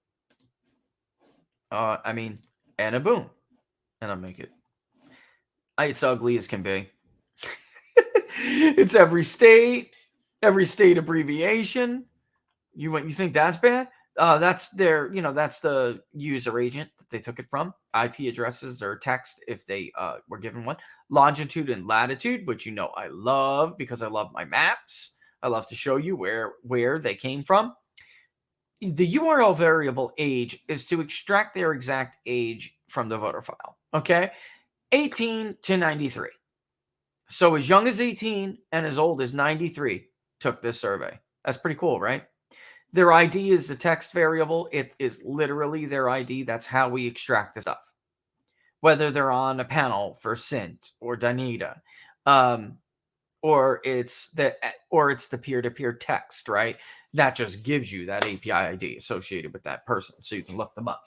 And a boom. And I'll make it. It's ugly as can be. It's every state abbreviation. You think that's bad? That's that's the user agent that they took it from. IP addresses or text if they were given one. Longitude and latitude, which I love because I love my maps. I love to show you where they came from. The URL variable age is to extract their exact age from the voter file. Okay, 18 to 93. So as young as 18 and as old as 93 took this survey. That's pretty cool, right? Their ID is a text variable. It is literally their ID. That's how we extract the stuff. Whether they're on a panel for Sint or Danita, or it's the peer-to-peer text, right? That just gives you that API ID associated with that person, so you can look them up.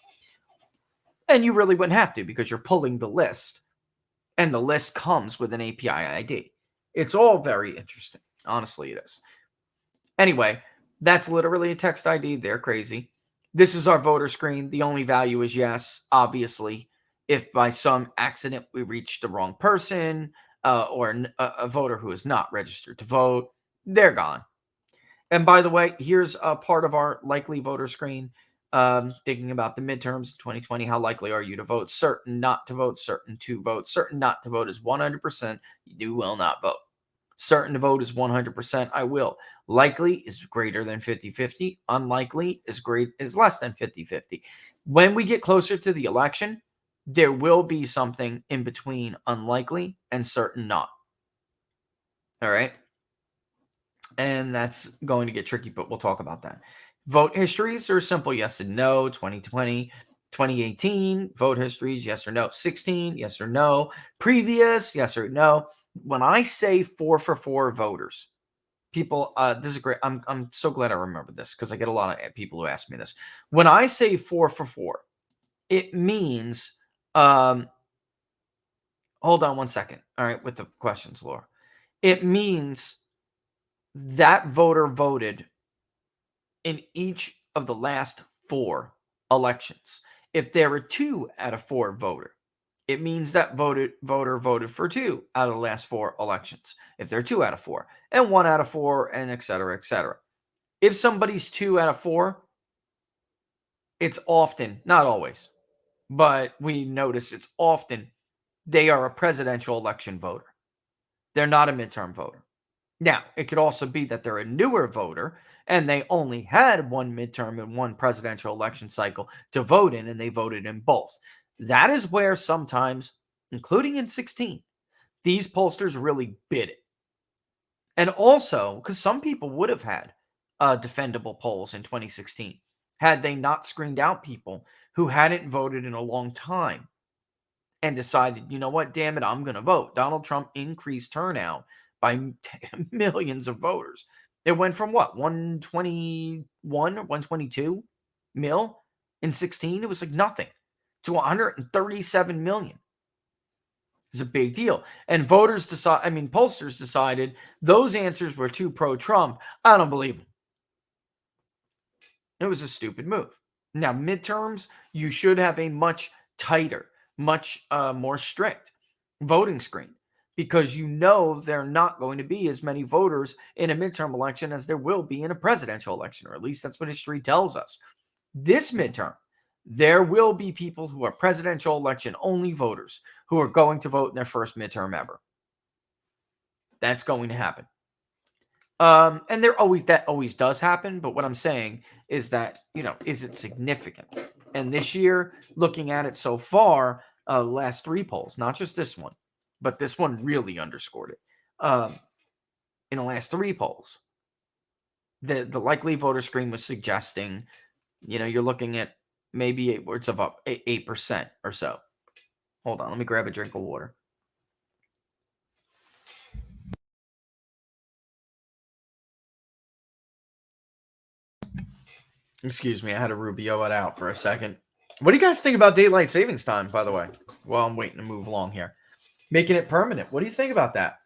And you really wouldn't have to, because you're pulling the list, and the list comes with an API ID. It's all very interesting. Honestly, it is. Anyway, that's literally a text ID. They're crazy. This is our voter screen. The only value is yes, obviously. If by some accident we reach the wrong person, or a voter who is not registered to vote, they're gone. And by the way, here's a part of our likely voter screen. Thinking about the midterms 2020, how likely are you to vote? Certain not to vote, certain to vote. Certain not to vote is 100%. You will not vote. Certain to vote is 100%. I will. Likely is greater than 50-50. Unlikely is less than 50-50. When we get closer to the election, there will be something in between unlikely and certain not. All right. And that's going to get tricky, but we'll talk about that. Vote histories are simple yes and no. 2020, 2018, vote histories, yes or no. 16, yes or no. Previous, yes or no. When I say 4 for 4 voters, people, this is great. I'm so glad I remember this, because I get a lot of people who ask me this. When I say 4 for 4, it means, hold on one second. All right, with the questions, Laura. It means that voter voted in each of the last 4 elections. If there were 2 out of 4 voter, it means that voter voted for 2 out of the last 4 elections. If they're 2 out of 4 and 1 out of 4, and et cetera, et cetera. If somebody's 2 out of 4, it's often, not always, but we notice it's often they are a presidential election voter. They're not a midterm voter. Now, it could also be that they're a newer voter and they only had 1 midterm and 1 presidential election cycle to vote in, and they voted in both. That is where sometimes, including in 16, these pollsters really bid it. And also, because some people would have had defendable polls in 2016 had they not screened out people who hadn't voted in a long time and decided, you know what, damn it, I'm going to vote. Donald Trump increased turnout by millions of voters. It went from what, 121 or 122 mil in 16? It was like nothing to 137 million. It's a big deal. And pollsters decided those answers were too pro-Trump. I don't believe them. It was a stupid move. Now, midterms, you should have a much tighter, much more strict voting screen, because you know there are not going to be as many voters in a midterm election as there will be in a presidential election, or at least that's what history tells us. This midterm, there will be people who are presidential election only voters who are going to vote in their first midterm ever. That's going to happen. And that always does happen. But what I'm saying is that, is it significant? And this year, looking at it so far, last 3 polls, not just this one, but this one really underscored it. In the last 3 polls, the likely voter screen was suggesting, you're looking at maybe upwards of 8% or so. Hold on, let me grab a drink of water. Excuse me, I had to Rubio it out for a second. What do you guys think about daylight savings time, by the way? Well, I'm waiting to move along here. Making it permanent. What do you think about that?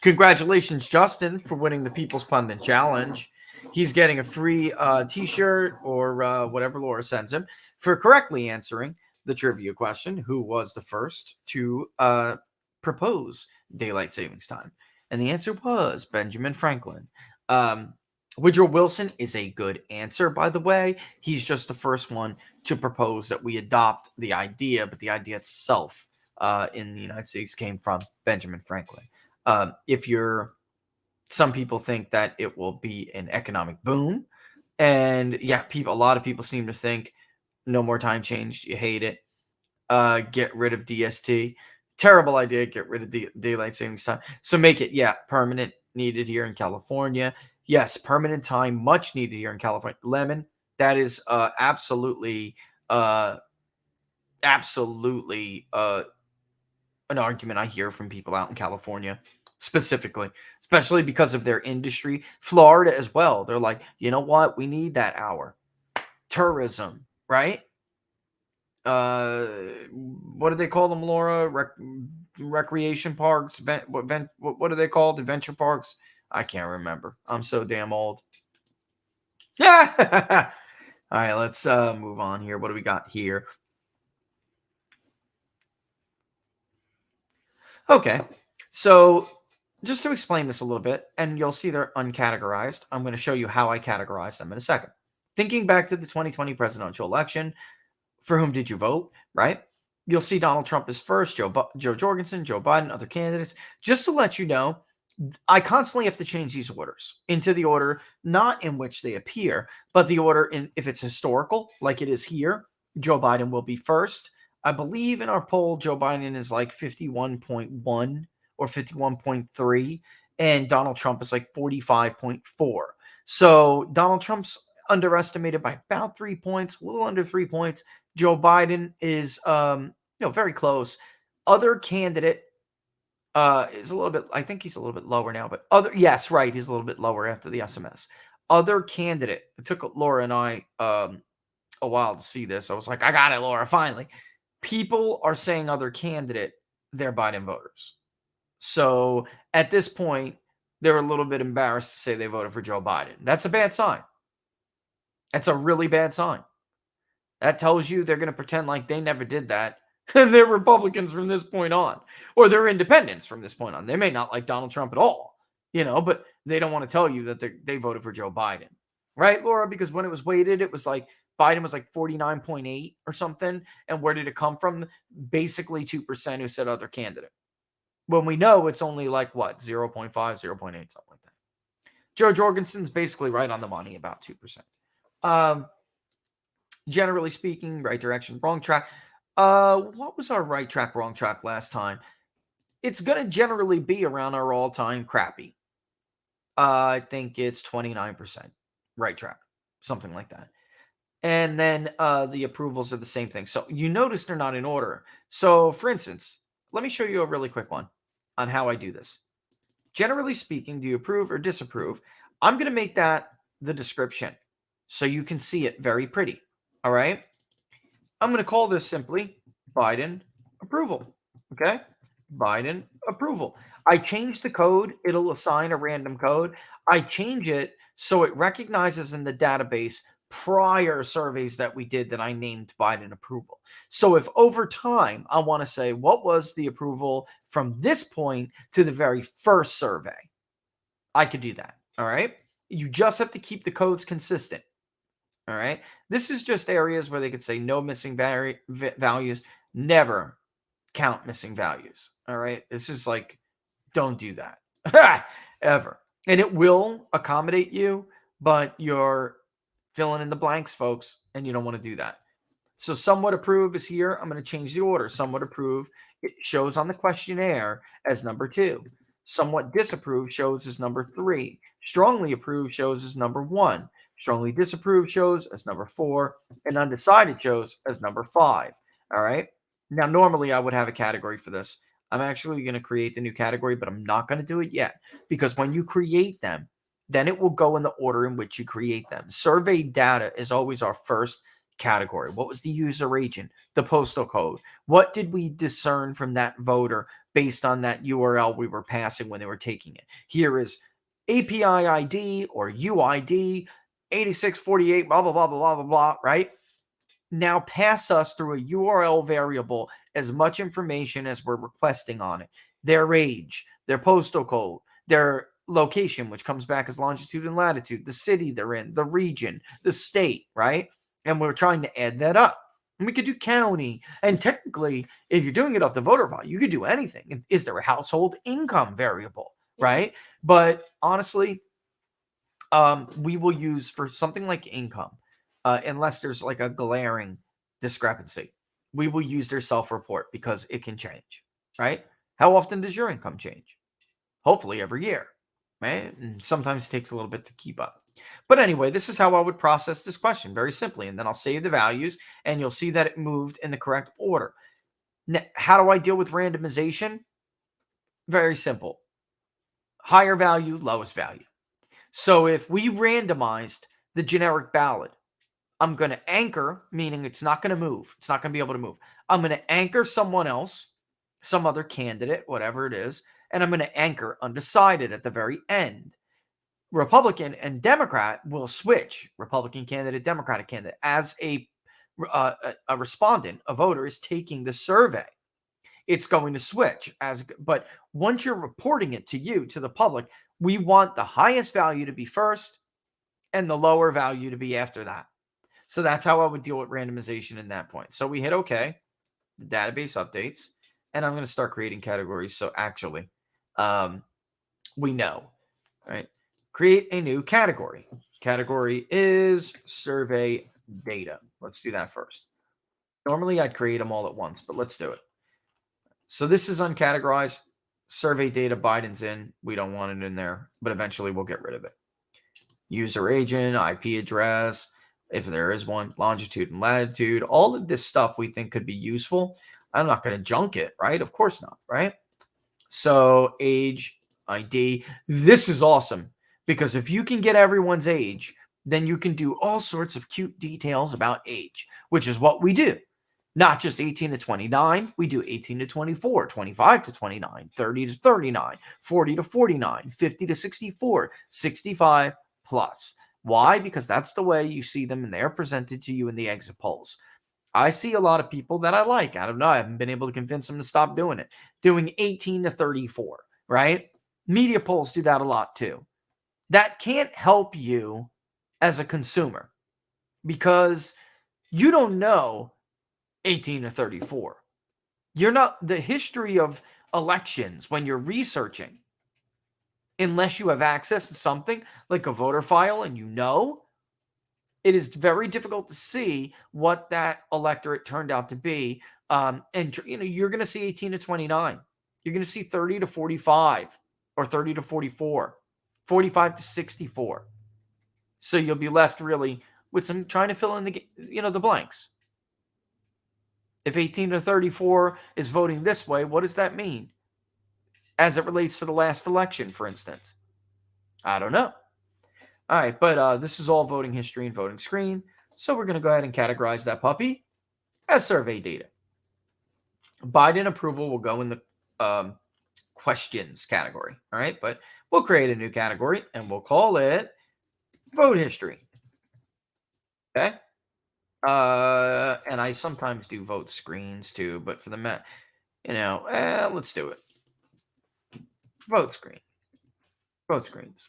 Congratulations, Justin, for winning the People's Pundit Challenge. He's getting a free t-shirt or whatever Laura sends him for correctly answering the trivia question: who was the first to propose daylight savings time? And the answer was Benjamin Franklin. Woodrow Wilson is a good answer, by the way. He's just the first one to propose that we adopt the idea, but the idea itself in the United States came from Benjamin Franklin. Some people think that it will be an economic boom. And yeah, a lot of people seem to think no more time change. You hate it. Get rid of DST. Terrible idea. Get rid of the daylight savings time. So make it, permanent, needed here in California. Yes, permanent time, much needed here in California. Lemon, that is uh, absolutely an argument I hear from people out in California specifically, especially because of their industry. Florida as well. They're like, you know what? We need that hour. Tourism, right? What do they call them, Laura? Recreation parks, what are they called? Adventure parks? I can't remember. I'm so damn old. Yeah. All right, let's move on here. What do we got here? Okay, so just to explain this a little bit, and you'll see they're uncategorized. I'm going to show you how I categorize them in a second. Thinking back to the 2020 presidential election, for whom did you vote, right? You'll see Donald Trump is first, Joe Jorgensen, Joe Biden, other candidates. Just to let you know, I constantly have to change these orders into the order not in which they appear, but the order in if it's historical, like it is here. Joe Biden will be first. I believe in our poll, Joe Biden is like 51.1 or 51.3, and Donald Trump is like 45.4. So Donald Trump's underestimated by about 3 points, a little under 3 points. Joe Biden is very close. Other candidate is a little bit, I think he's a little bit lower now, but yes, right, he's a little bit lower after the SMS. Other candidate, it took Laura and I a while to see this. I was like, I got it, Laura, finally. People are saying other candidate, they're Biden voters. So at this point, they're a little bit embarrassed to say they voted for Joe Biden. That's a bad sign. That's a really bad sign. That tells you they're going to pretend like they never did that. And they're Republicans from this point on. Or they're independents from this point on. They may not like Donald Trump at all, but they don't want to tell you that they voted for Joe Biden. Right, Laura? Because when it was weighted, it was like Biden was like 49.8 or something. And where did it come from? Basically 2% who said other candidate. When we know it's only like what? 0.5, 0.8, something like that. Joe Jorgensen's basically right on the money, about 2%. Generally speaking, right direction, wrong track. What was our right track, wrong track last time? It's going to generally be around our all-time crappy. I think it's 29% right track, something like that. And then the approvals are the same thing. So you notice they're not in order. So for instance, let me show you a really quick one on how I do this. Generally speaking, do you approve or disapprove? I'm going to make that the description so you can see it very pretty. All right. I'm going to call this simply Biden approval. Okay. Biden approval. I change the code. It'll assign a random code. I change it so it recognizes in the database prior surveys that we did that I named Biden approval. So if over time I want to say what was the approval from this point to the very first survey, I could do that. All right. You just have to keep the codes consistent. All right. This is just areas where they could say no missing values, never count missing values. All right. This is like, don't do that ever. And it will accommodate you, but you're filling in the blanks, folks, and you don't want to do that. So somewhat approve is here. I'm going to change the order. Somewhat approve, it shows on the questionnaire as number 2. Somewhat disapprove shows as number 3. Strongly approve shows as number 1. Strongly disapprove shows as number 4. And undecided shows as number 5. All right. Now, normally I would have a category for this. I'm actually going to create the new category, but I'm not going to do it yet because when you create them, then it will go in the order in which you create them. Survey data is always our first category. What was the user agent, the postal code? What did we discern from that voter based on that URL we were passing when they were taking it? Here is API ID or UID 8648, blah, blah, blah, blah, blah, blah, right? Now pass us through a URL variable as much information as we're requesting on it. Their age, their postal code, their location, which comes back as longitude and latitude, the city they're in, the region, the state, right? And we're trying to add that up. And we could do county. And technically, if you're doing it off the voter file, you could do anything. Is there a household income variable, right? But honestly, we will use for something like income, unless there's like a glaring discrepancy, we will use their self-report because it can change, right? How often does your income change? Hopefully every year. right? And sometimes it takes a little bit to keep up. But anyway, this is how I would process this question very simply. And then I'll save the values and you'll see that it moved in the correct order. Now, how do I deal with randomization? Very simple. Higher value, lowest value. So if we randomized the generic ballot, I'm going to anchor, meaning it's not going to move. It's not going to be able to move. I'm going to anchor someone else, some other candidate, whatever it is, and I'm going to anchor undecided at the very end. Republican and Democrat will switch. Republican candidate, Democratic candidate. As a respondent, a voter is taking the survey, it's going to switch. But once you're reporting it to you, to the public, we want the highest value to be first and the lower value to be after that. So that's how I would deal with randomization in that point. So we hit OK, the database updates, and I'm going to start creating categories. So actually, we know, right? Create a new category. Category is survey data. Let's do that first. Normally, I'd create them all at once, but let's do it. So this is uncategorized. Survey data, Biden's in. We don't want it in there, but eventually we'll get rid of it. User agent, IP address, if there is one, longitude and latitude, all of this stuff we think could be useful. I'm not going to junk it, right? Of course not, right? So age, ID. This is awesome because if you can get everyone's age, then you can do all sorts of cute details about age, which is what we do. Not just 18 to 29, we do 18 to 24, 25 to 29, 30 to 39, 40 to 49, 50 to 64, 65 plus. Why? Because that's the way you see them and they're presented to you in the exit polls. I see a lot of people that I like. I don't know. I haven't been able to convince them to stop doing it. Doing 18 to 34, right? Media polls do that a lot too. That can't help you as a consumer because you don't know 18 to 34. You're not the history of elections when you're researching, unless you have access to something like a voter file and you know, it is very difficult to see what that electorate turned out to be. And you're going to see 18 to 29. You're going to see 30 to 45 or 30 to 44, 45 to 64. So you'll be left really with some trying to fill in the blanks. If 18 to 34 is voting this way, what does that mean? As it relates to the last election, for instance. I don't know. All right, but this is all voting history and voting screen. So we're going to go ahead and categorize that puppy as survey data. Biden approval will go in the questions category. All right, but we'll create a new category and we'll call it vote history. Okay. And I sometimes do vote screens too, but for the let's do it. Vote screen. Vote screens.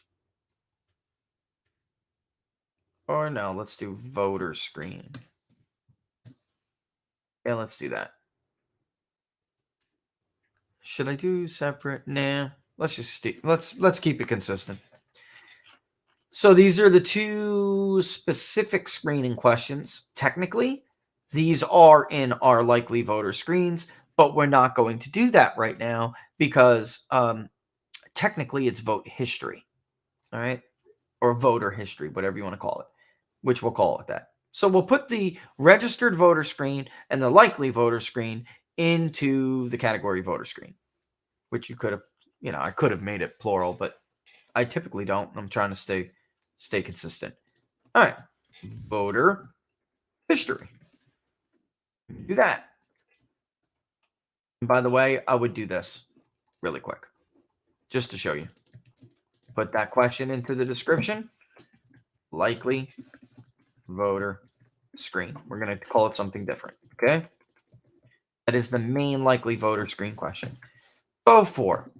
Or no, let's do voter screen. Yeah, let's do that. Should I do separate? Nah. Let's just let's keep it consistent. So these are the two specific screening questions. Technically, these are in our likely voter screens, but we're not going to do that right now because technically it's vote history. All right. Or voter history, whatever you want to call it, which we'll call it that. So we'll put the registered voter screen and the likely voter screen into the category voter screen, which you could have, I could have made it plural, but I typically don't. I'm trying to stay consistent. All right. Voter history. Do that. And by the way, I would do this really quick just to show you. Put that question into the description. Likely voter screen. We're going to call it something different. Okay. That is the main likely voter screen question. Vote for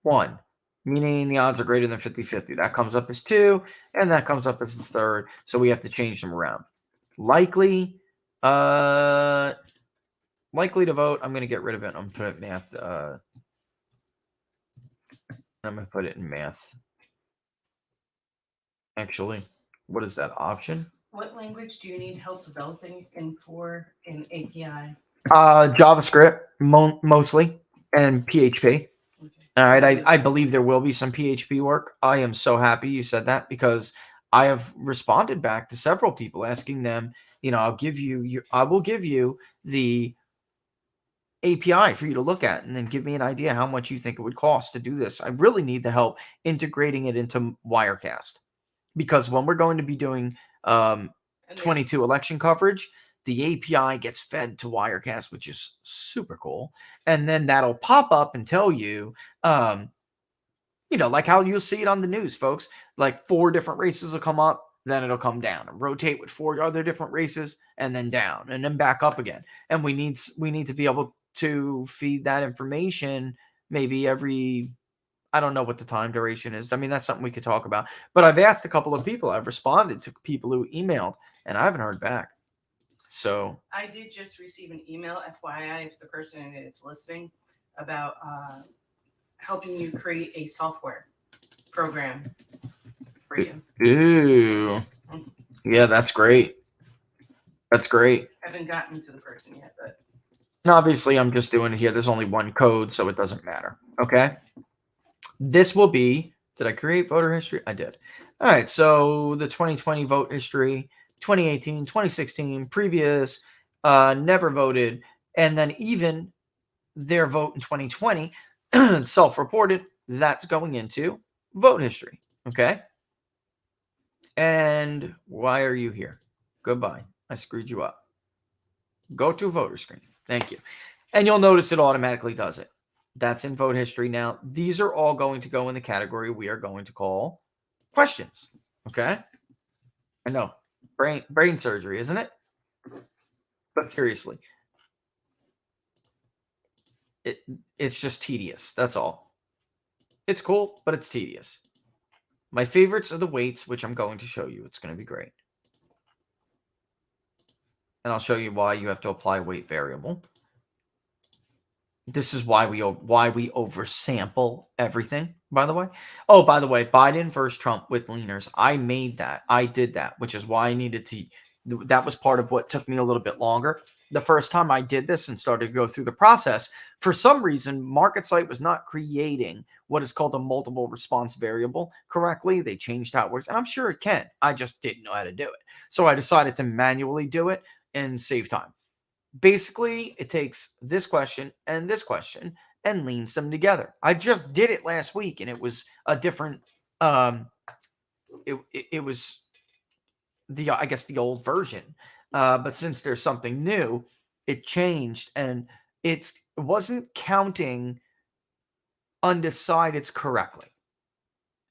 1, meaning the odds are greater than 50-50. That comes up as 2, and that comes up as the 3rd. So we have to change them around. Likely to vote. I'm going to get rid of it. I'm going to put it in math. I'm going to put it in math. Actually, what is that option? What language do you need help developing in API? JavaScript mostly and PHP. Okay. All right, I believe there will be some PHP work. I am so happy you said that because I have responded back to several people asking them, you know, I will give you the API for you to look at and then give me an idea how much you think it would cost to do this. I really need the help integrating it into Wirecast because when we're going to be doing 22 election coverage, the API gets fed to Wirecast, which is super cool. And then that'll pop up and tell you, you know, like how you'll see it on the news, folks. Like 4 different races will come up, then it'll come down and rotate with 4 other different races and then down and then back up again. And we need to be able to feed that information maybe every, I don't know what the time duration is. I mean, that's something we could talk about. But I've asked a couple of people. I've responded to people who emailed, and I haven't heard back. So I did just receive an email, FYI, if the person is listening, about helping you create a software program for you. Ooh. Yeah, that's great. That's great. Haven't gotten to the person yet, but And obviously, I'm just doing it here. There's only one code, so it doesn't matter. Okay. This will be, did I create voter history? I did. All right. So the 2020 vote history, 2018, 2016, previous, never voted, and then even their vote in 2020, self-reported, that's going into vote history. Okay. And why are you here? Goodbye. I screwed you up. Go to voter screen. Thank you. And you'll notice it automatically does it. That's in vote history. Now, these are all going to go in the category we are going to call questions. Okay. I know. Brain surgery, isn't it? But seriously. It's just tedious. That's all. It's cool, but it's tedious. My favorites are the weights, which I'm going to show you. It's going to be great. And I'll show you why you have to apply weight variable. This is why we oversample everything, by the way. Oh, by the way, Biden versus Trump with leaners. I made that. I did that, which is why I needed to. That was part of what took me a little bit longer. The first time I did this and started to go through the process, for some reason, MarketSite was not creating what is called a multiple response variable correctly. They changed how it works, and I'm sure it can. I just didn't know how to do it. So I decided to manually do it and save time. Basically, it takes this question and leans them together. I just did it last week, and it was a different. It was I guess the old version, but since there's something new, it changed, and it wasn't counting undecideds correctly.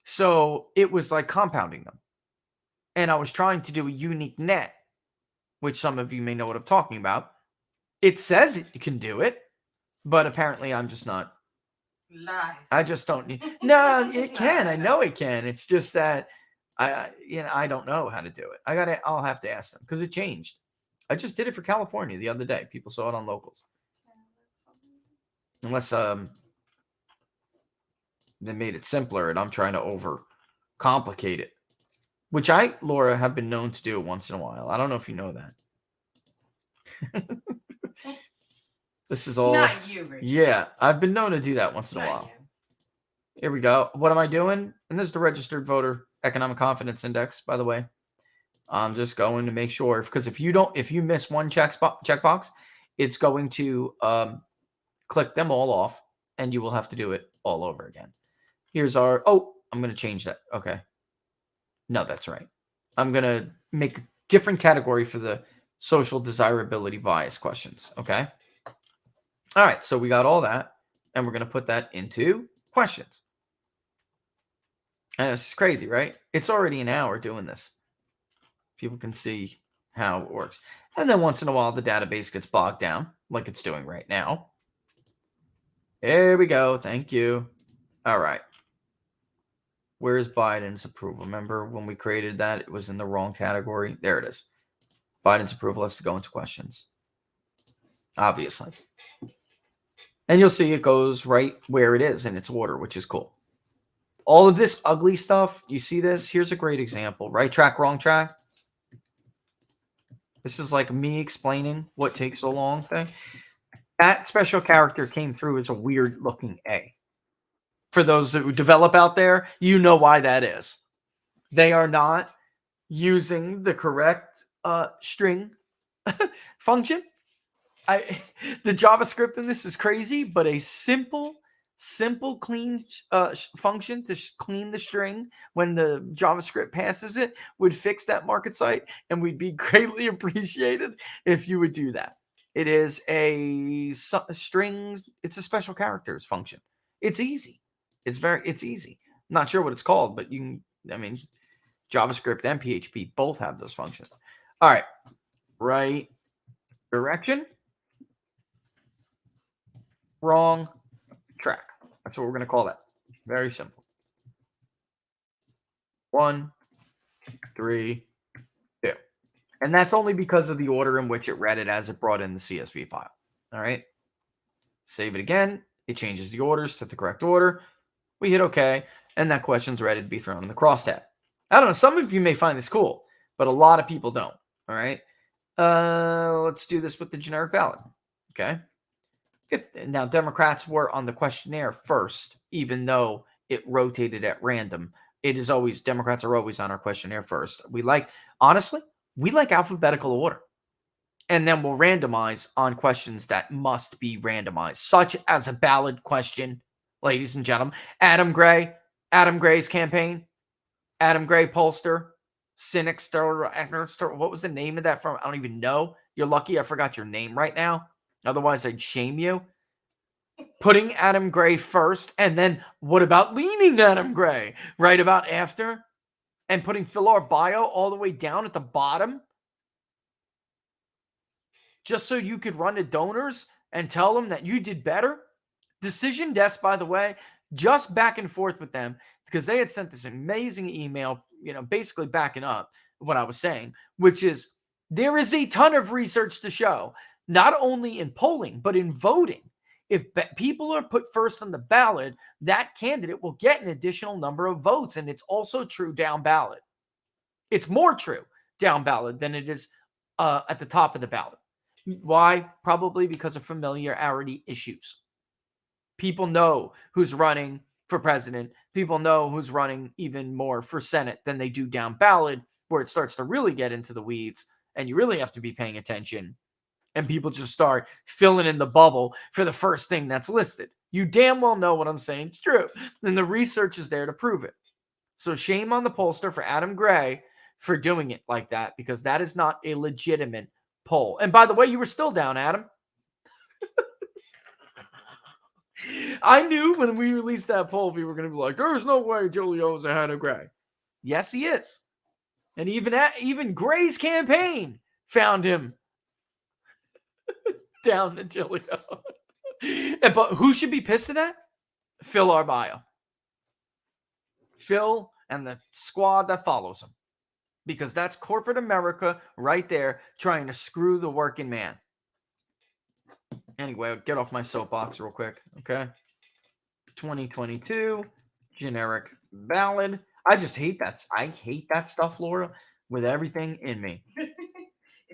So it was like compounding them, and I was trying to do a unique net, which some of you may know what I'm talking about. It says you can do it, but apparently I'm just not. lies. I just don't need. No, it can. I know it can. It's just that I don't know how to do it. I'll have to ask them because it changed. I just did it for California the other day. People saw it on locals. Unless they made it simpler and I'm trying to over complicate it. Which Laura, have been known to do once in a while. I don't know if you know that. This is all. Not you, Richard. Yeah, I've been known to do that once in a Not while. you. Here we go. What am I doing? And this is the Registered Voter Economic Confidence Index, by the way. I'm just going to make sure, because if you miss one checkbox, it's going to click them all off, and you will have to do it all over again. Here's our. Oh, I'm going to change that. Okay. No, that's right. I'm going to make a different category for the social desirability bias questions. Okay. All right. So we got all that, and we're going to put that into questions. And this is crazy, right? It's already an hour doing this. People can see how it works. And then once in a while, the database gets bogged down like it's doing right now. There we go. Thank you. All right. Where's Biden's approval? Remember when we created that, it was in the wrong category. There it is. Biden's approval has to go into questions. Obviously. And you'll see it goes right where it is in its order, which is cool. All of this ugly stuff, you see this? Here's a great example. Right track, wrong track. This is like me explaining what takes so long thing. That special character came through as a weird looking A. For those who develop out there, you know why that is. They are not using the correct string function. The JavaScript in this is crazy, but a simple clean function to clean the string when the JavaScript passes it would fix that market site, and we'd be greatly appreciated if you would do that. It is a strings. It's a special characters function. It's easy. It's easy. Not sure what it's called, but you can. I mean, JavaScript and PHP both have those functions. All right, right direction. Wrong track. That's what we're going to call that. Very simple. 1, 3, 2. And that's only because of the order in which it read it as it brought in the CSV file. All right. Save it again. It changes the orders to the correct order. We hit OK. And that question's ready to be thrown in the cross tab. I don't know. Some of you may find this cool, but a lot of people don't. All right. Let's do this with the generic ballot. Okay. Now, Democrats were on the questionnaire first, even though it rotated at random. It is always, Democrats are always on our questionnaire first. Honestly, we like alphabetical order. And then we'll randomize on questions that must be randomized, such as a ballot question, ladies and gentlemen. Adam Gray's campaign, Adam Gray pollster, Cynic, what was the name of that from? I don't even know. You're lucky I forgot your name right now. Otherwise, I'd shame you. Putting Adam Gray first, and then what about leaning Adam Gray right about after? And putting Phil Arbaio all the way down at the bottom? Just so you could run to donors and tell them that you did better? Decision Desk, by the way, just back and forth with them because they had sent this amazing email, basically backing up what I was saying, which is there is a ton of research to show, not only in polling, but in voting. If people are put first on the ballot, that candidate will get an additional number of votes. And it's also true down ballot. It's more true down ballot than it is at the top of the ballot. Why? Probably because of familiarity issues. People know who's running for president. People know who's running even more for Senate than they do down ballot, where it starts to really get into the weeds and you really have to be paying attention. And people just start filling in the bubble for the first thing that's listed. You damn well know what I'm saying. It's true. And the research is there to prove it. So shame on the pollster for Adam Gray for doing it like that, because that is not a legitimate poll. And by the way, you were still down, Adam. I knew when we released that poll, people were going to be like, there's no way Giulio's ahead of Gray. Yes, he is. And even Gray's campaign found him down to Giulio. But who should be pissed at that? Phil Arbaio. Phil and the squad that follows him. Because that's corporate America right there trying to screw the working man. Anyway, I'll get off my soapbox real quick, okay? 2022 generic ballot. I just hate that. I hate that stuff, Laura, with everything in me.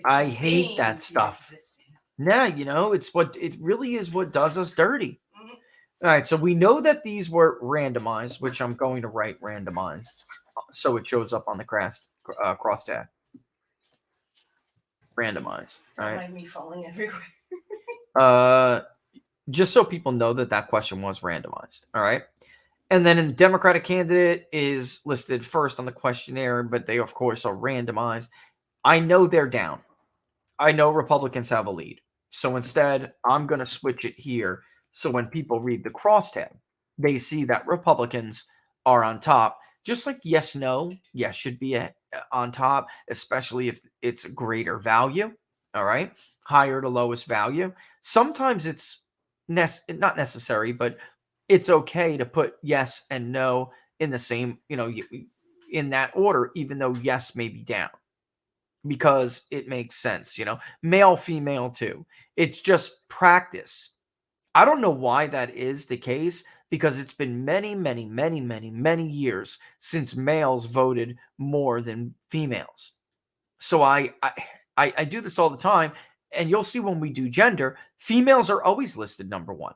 I hate that stuff. Nah, it really is what does us dirty. Mm-hmm. All right, so we know that these were randomized, which I'm going to write randomized so it shows up on the crosstab. Randomized. All right. Like me falling everywhere. Just so people know that question was randomized. All right. And then a Democratic candidate is listed first on the questionnaire, but they, of course, are randomized. I know they're down. I know Republicans have a lead. So instead, I'm going to switch it here. So when people read the crosstab, they see that Republicans are on top. Just like yes, no, yes should be on top, especially if it's a greater value. All right. Higher to lowest value. Sometimes it's not necessary, but it's okay to put yes and no in the same, in that order, even though yes may be down. Because it makes sense, male, female too. It's just practice. I don't know why that is the case, because it's been many, many, many, many, many years since males voted more than females. So I do this all the time, and you'll see when we do gender, females are always listed number one.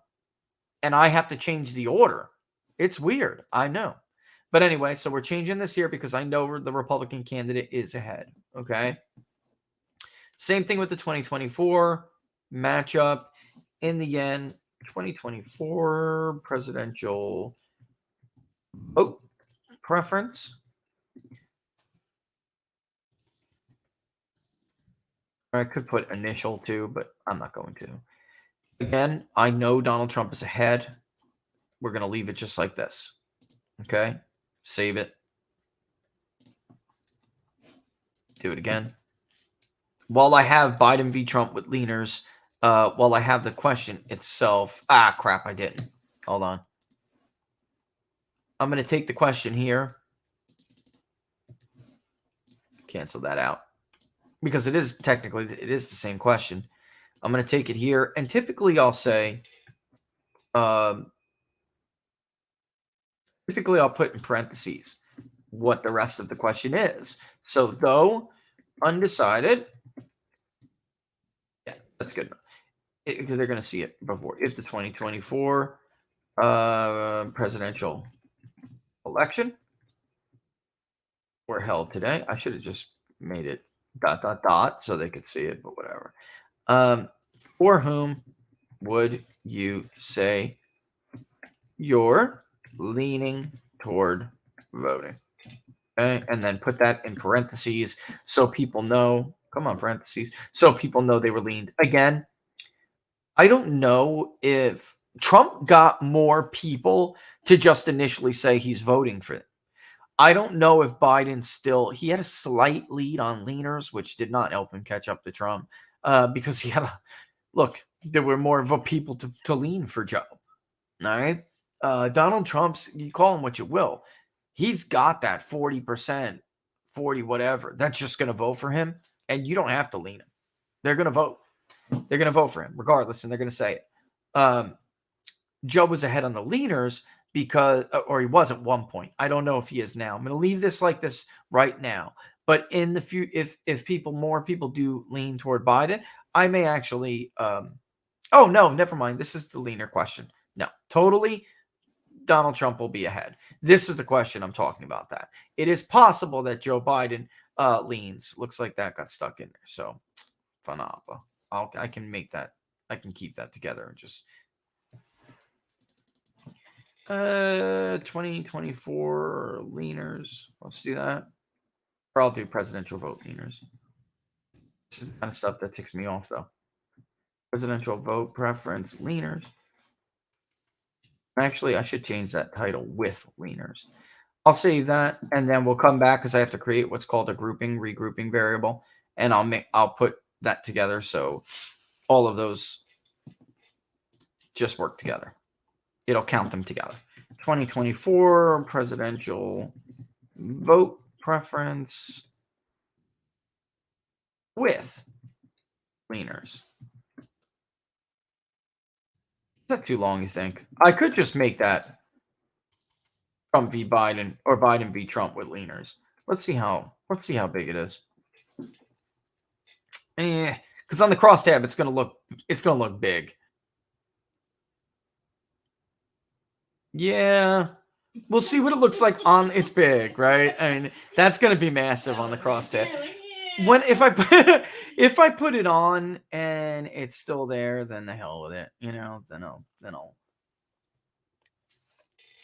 And I have to change the order It's weird. I know. But anyway, so we're changing this here because I know the Republican candidate is ahead. Okay. Same thing with the 2024 matchup. In the end, 2024 presidential vote preference. I could put initial too, but I'm not going to. Again, I know Donald Trump is ahead. We're going to leave it just like this. Okay. Save it. Do it again. While I have Biden v. Trump with leaners, while I have the question itself, crap, I didn't. Hold on. I'm going to take the question here. Cancel that out. Because it is technically, it is the same question. I'm going to take it here. And typically I'll say, typically I'll put in parentheses what the rest of the question is. So though undecided, yeah, that's good enough. Because they're going to see it before. If the 2024 presidential election were held today, I should have just made it ... so they could see it, but whatever. For whom would you say you're leaning toward voting? Okay, and then put that in parentheses so people know. Come on, parentheses. So people know they were leaned. Again, I don't know if Trump got more people to just initially say he's voting for it. I don't know if Biden he had a slight lead on leaners, which did not help him catch up to Trump because he had there were more of a people to lean for Joe. All right. Donald Trump's, you call him what you will. He's got that 40%, 40 whatever. That's just going to vote for him. And you don't have to lean him. They're going to vote. They're going to vote for him regardless. And they're going to say it. Joe was ahead on the leaners because, or he was at one point. I don't know if he is now. I'm going to leave this like this right now. But in the future, if more people do lean toward Biden, I may actually, oh no, never mind. This is the leaner question. No, totally. Donald Trump will be ahead. This is the question I'm talking about. That it is possible that Joe Biden leans. Looks like that got stuck in there. So, phenomenal. I can make that. I can keep that together and just 2024 leaners. Let's do that. Or I'll do presidential vote leaners. This is the kind of stuff that ticks me off, though. Presidential vote preference leaners. Actually, I should change that title with leaners. I'll save that, and then we'll come back because I have to create what's called a regrouping variable, and I'll put that together so all of those just work together. It'll count them together. 2024 presidential vote preference with leaners. Is that too long, you think? I could just make that Trump v. Biden or Biden v. Trump with leaners. Let's see how big it is. Because on the crosstab it's gonna look big. Yeah. We'll see what it looks like on it's big, right? I mean, that's gonna be massive on the crosstab. If I put it on and it's still there, then the hell with it, then I'll.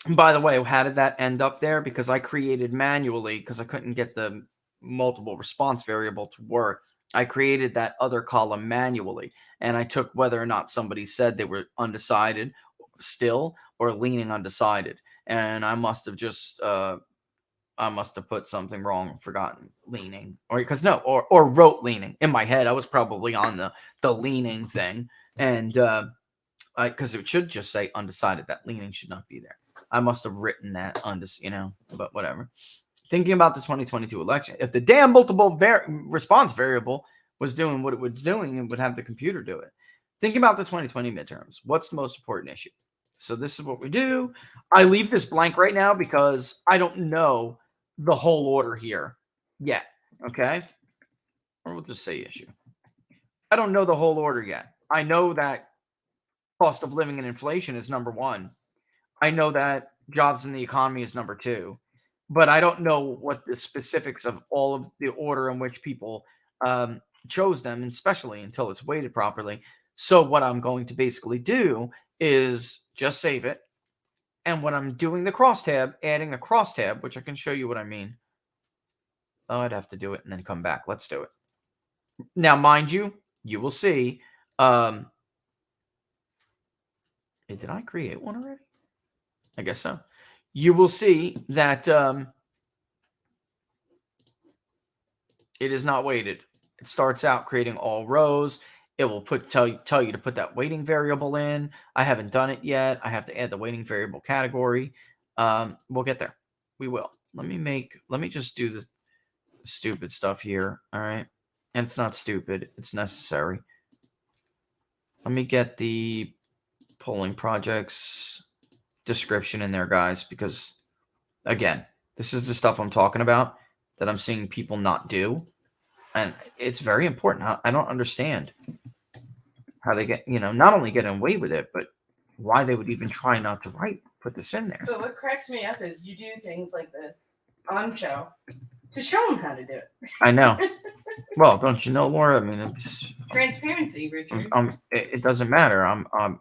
By the way, how did that end up there? Because I created manually because I couldn't get the multiple response variable to work. I created that other column manually, and I took whether or not somebody said they were undecided still or leaning undecided, and I must have just put something wrong, forgotten leaning, or wrote leaning in my head. I was probably on the leaning thing, and because it should just say undecided. That leaning should not be there. I must have written that but whatever. Thinking about the 2022 election, if the damn multiple response variable was doing what it was doing, it would have the computer do it. Thinking about the 2020 midterms, what's the most important issue? So this is what we do. I leave this blank right now because I don't know the whole order here yet. Okay. Or we'll just say issue. I don't know the whole order yet. I know that cost of living and inflation is number one. I know that jobs in the economy is number 2. But I don't know what the specifics of all of the order in which people chose them, especially until it's weighted properly. So what I'm going to basically do is just save it. And when I'm doing the crosstab, adding a crosstab, which I can show you what I mean. Oh, I'd have to do it and then come back. Let's do it. Now, mind you, you will see. Did I create one already? I guess so. You will see that it is not weighted. It starts out creating all rows. It will tell you to put that weighting variable in. I haven't done it yet. I have to add the weighting variable category. We'll get there. We will. Let me just do the stupid stuff here. All right. And it's not stupid. It's necessary. Let me get the polling projects description in there, guys, because again, this is the stuff I'm talking about that I'm seeing people not do. And it's very important. I don't understand how they get, not only getting away with it, but why they would even try not to put this in there. But what cracks me up is you do things like this on show to show them how to do it. I know. Well, don't you know, Laura? I mean, it's Transparency, Richard. It doesn't matter. I'm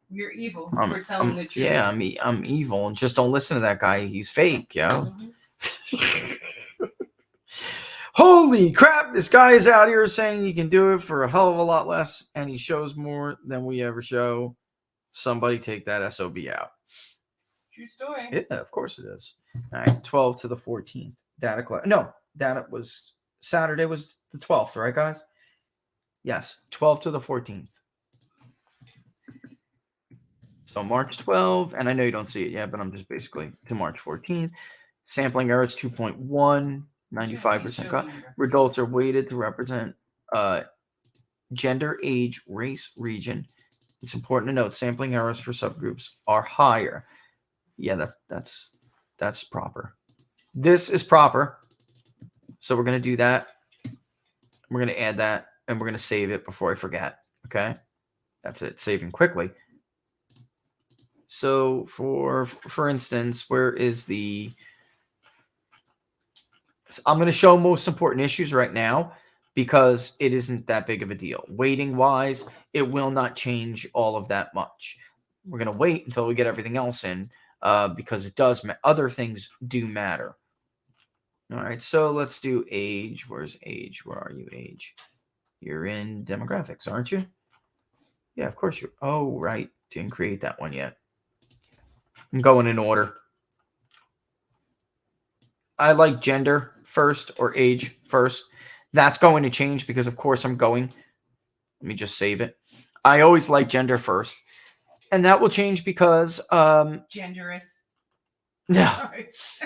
You're evil for telling the truth. Yeah, I'm evil. Just don't listen to that guy. He's fake, yo. Holy crap, this guy is out here saying he can do it for a hell of a lot less, and he shows more than we ever show. Somebody take that SOB out. True story. Yeah, of course it is. All right, 12 to the 14th. Data was Saturday was the 12th, right, guys? Yes, 12 to the 14th. So March 12, and I know you don't see it yet, but I'm just basically to March 14th. Sampling errors 2.1. 95% cut. Results are weighted to represent gender, age, race, region. It's important to note sampling errors for subgroups are higher. Yeah, that's proper. This is proper. So we're going to do that. We're going to add that, and we're going to save it before I forget. Okay? That's it. Saving quickly. So for instance, where is the... I'm going to show most important issues right now because it isn't that big of a deal. Weighting wise, it will not change all of that much. We're going to wait until we get everything else in because it does. Other things do matter. All right, so let's do age. Where's age? Where are you, age? You're in demographics, aren't you? Yeah, of course you're. Oh, right. Didn't create that one yet. I'm going in order. I like gender first or age first. That's going to change because, of course, I'm going. Let me just save it. I always like gender first. And that will change because... Genderous. No.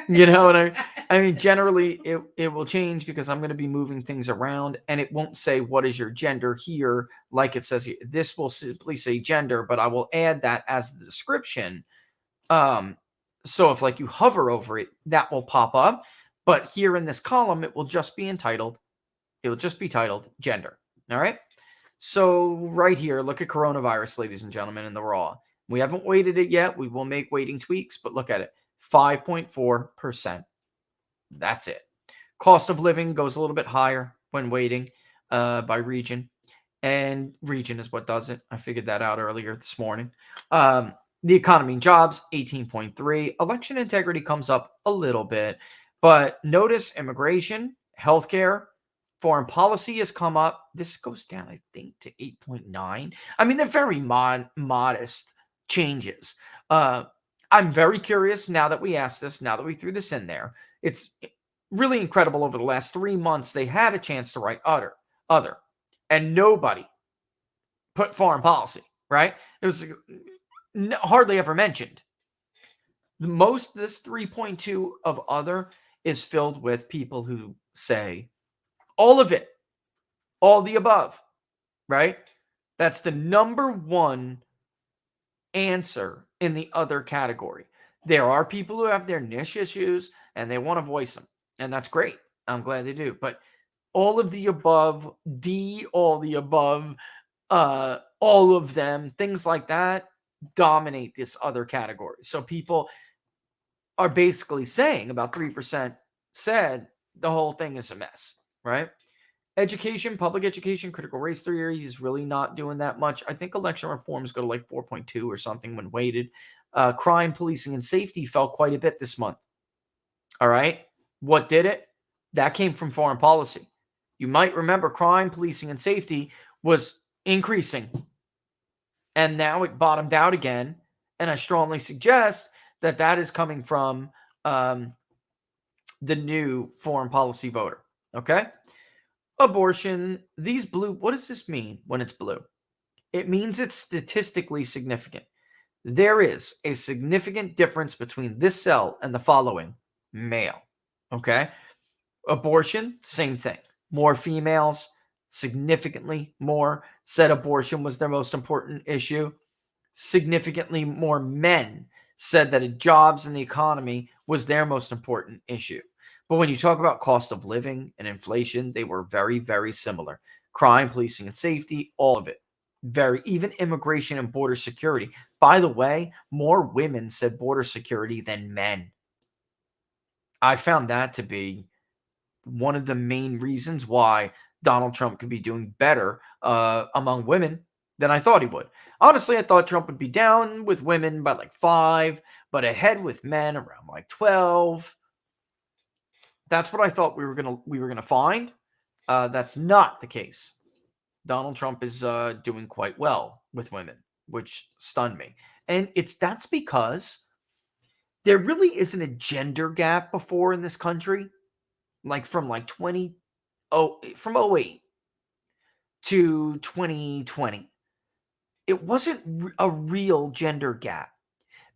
You know what I mean? Generally, it will change because I'm going to be moving things around. And it won't say, what is your gender here? Like it says here. This will simply say gender, but I will add that as the description. So if like you hover over it, that will pop up. But here in this column, it will just be entitled. It will just be titled gender. All right. So right here, look at coronavirus, ladies and gentlemen, in the raw. We haven't weighted it yet. We will make weighting tweaks, but look at it. 5.4%. That's it. Cost of living goes a little bit higher when weighting by region. And region is what does it. I figured that out earlier this morning. The economy and jobs, 18.3. Election integrity comes up a little bit. But notice immigration, healthcare, foreign policy has come up. This goes down, I think, to 8.9. I mean, they're very modest changes. I'm very curious now that we asked this, now that we threw this in there. It's really incredible over the last 3 months. They had a chance to write other, and nobody put foreign policy, right? It was hardly ever mentioned. Most of this 3.2 of other is filled with people who say all of it, all the above, right? That's the number one answer in the other category. There are people who have their niche issues and they want to voice them, and that's great. I'm glad they do. But all of the above, all the above, all of them, things like that, dominate this other category. So people are basically saying about 3% said the whole thing is a mess, right? Education, public education, critical race theory, he's really not doing that much. I think election reforms go to like 4.2 or something when weighted. Crime, policing, and safety fell quite a bit this month. All right. What did it? That came from foreign policy. You might remember crime, policing, and safety was increasing. And now it bottomed out again. And I strongly suggest that that is coming from the new foreign policy voter. Okay. Abortion, these blue, what does this mean when it's blue? It means it's statistically significant. There is a significant difference between this cell and the following, male. Okay. Abortion, same thing. More females, significantly more, said abortion was their most important issue. Significantly more men said that jobs and the economy was their most important issue. But when you talk about cost of living and inflation, they were very, very similar. Crime, policing, and safety, all of it. Even immigration and border security. By the way, more women said border security than men. I found that to be one of the main reasons why Donald Trump could be doing better among women than I thought he would. Honestly, I thought Trump would be down with women by like 5, but ahead with men around like 12. That's what I thought we were gonna find. That's not the case. Donald Trump is doing quite well with women, which stunned me. And that's because there really isn't a gender gap before in this country, like from 08 to 2020. It wasn't a real gender gap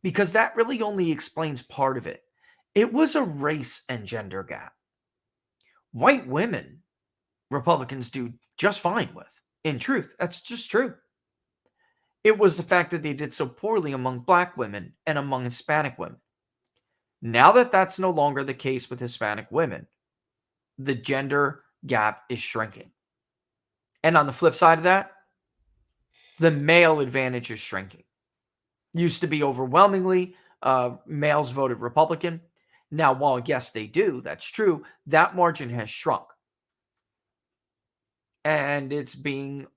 because that really only explains part of it. It was a race and gender gap. White women, Republicans do just fine with. In truth, that's just true. It was the fact that they did so poorly among black women and among Hispanic women. Now that that's no longer the case with Hispanic women, the gender gap is shrinking. And on the flip side of that, the male advantage is shrinking. Used to be overwhelmingly males voted Republican. Now, while yes, they do, that's true, that margin has shrunk. And it's being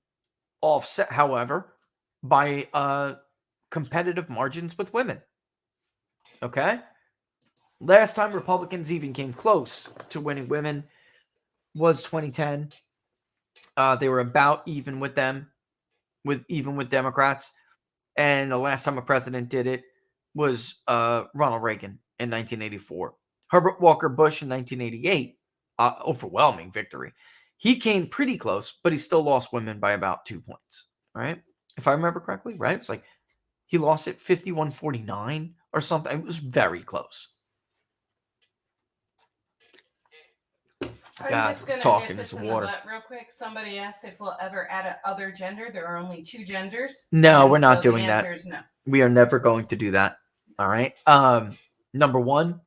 offset, however, by competitive margins with women. Okay? Last time Republicans even came close to winning women was 2010. They were about even with them, with Democrats. And the last time a president did it was Ronald Reagan in 1984. Herbert Walker Bush in 1988, overwhelming victory. He came pretty close, but he still lost women by about 2 points, right? If I remember correctly, right? It's like he lost it 51-49 or something. It was very close. I'm just gonna nip this in the butt real quick. Somebody asked if we'll ever add a other gender. There are only 2 genders. No, we're not doing that. The answer is no. We are never going to do that. All right. Number one,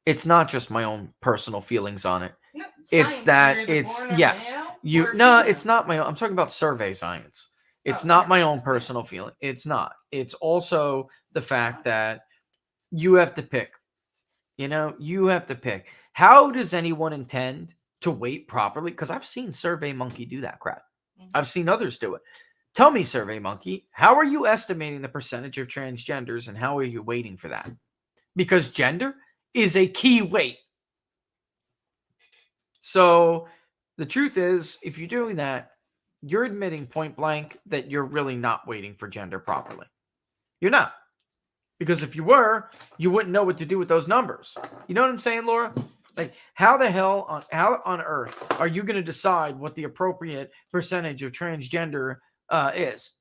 it's not just my own personal feelings on it. No, It's that it's yes. It's not my own. I'm talking about survey science. It's not my own personal feeling. It's not. It's also the fact that you have to pick. You have to pick. How does anyone intend to weight properly? Because I've seen SurveyMonkey do that crap. Mm-hmm. I've seen others do it. Tell me, SurveyMonkey, how are you estimating the percentage of transgenders and how are you waiting for that? Because gender is a key weight. So the truth is, if you're doing that, you're admitting point blank that you're really not waiting for gender properly. You're not. Because if you were, you wouldn't know what to do with those numbers. You know what I'm saying, Laura? Like, how on earth are you going to decide what the appropriate percentage of transgender is?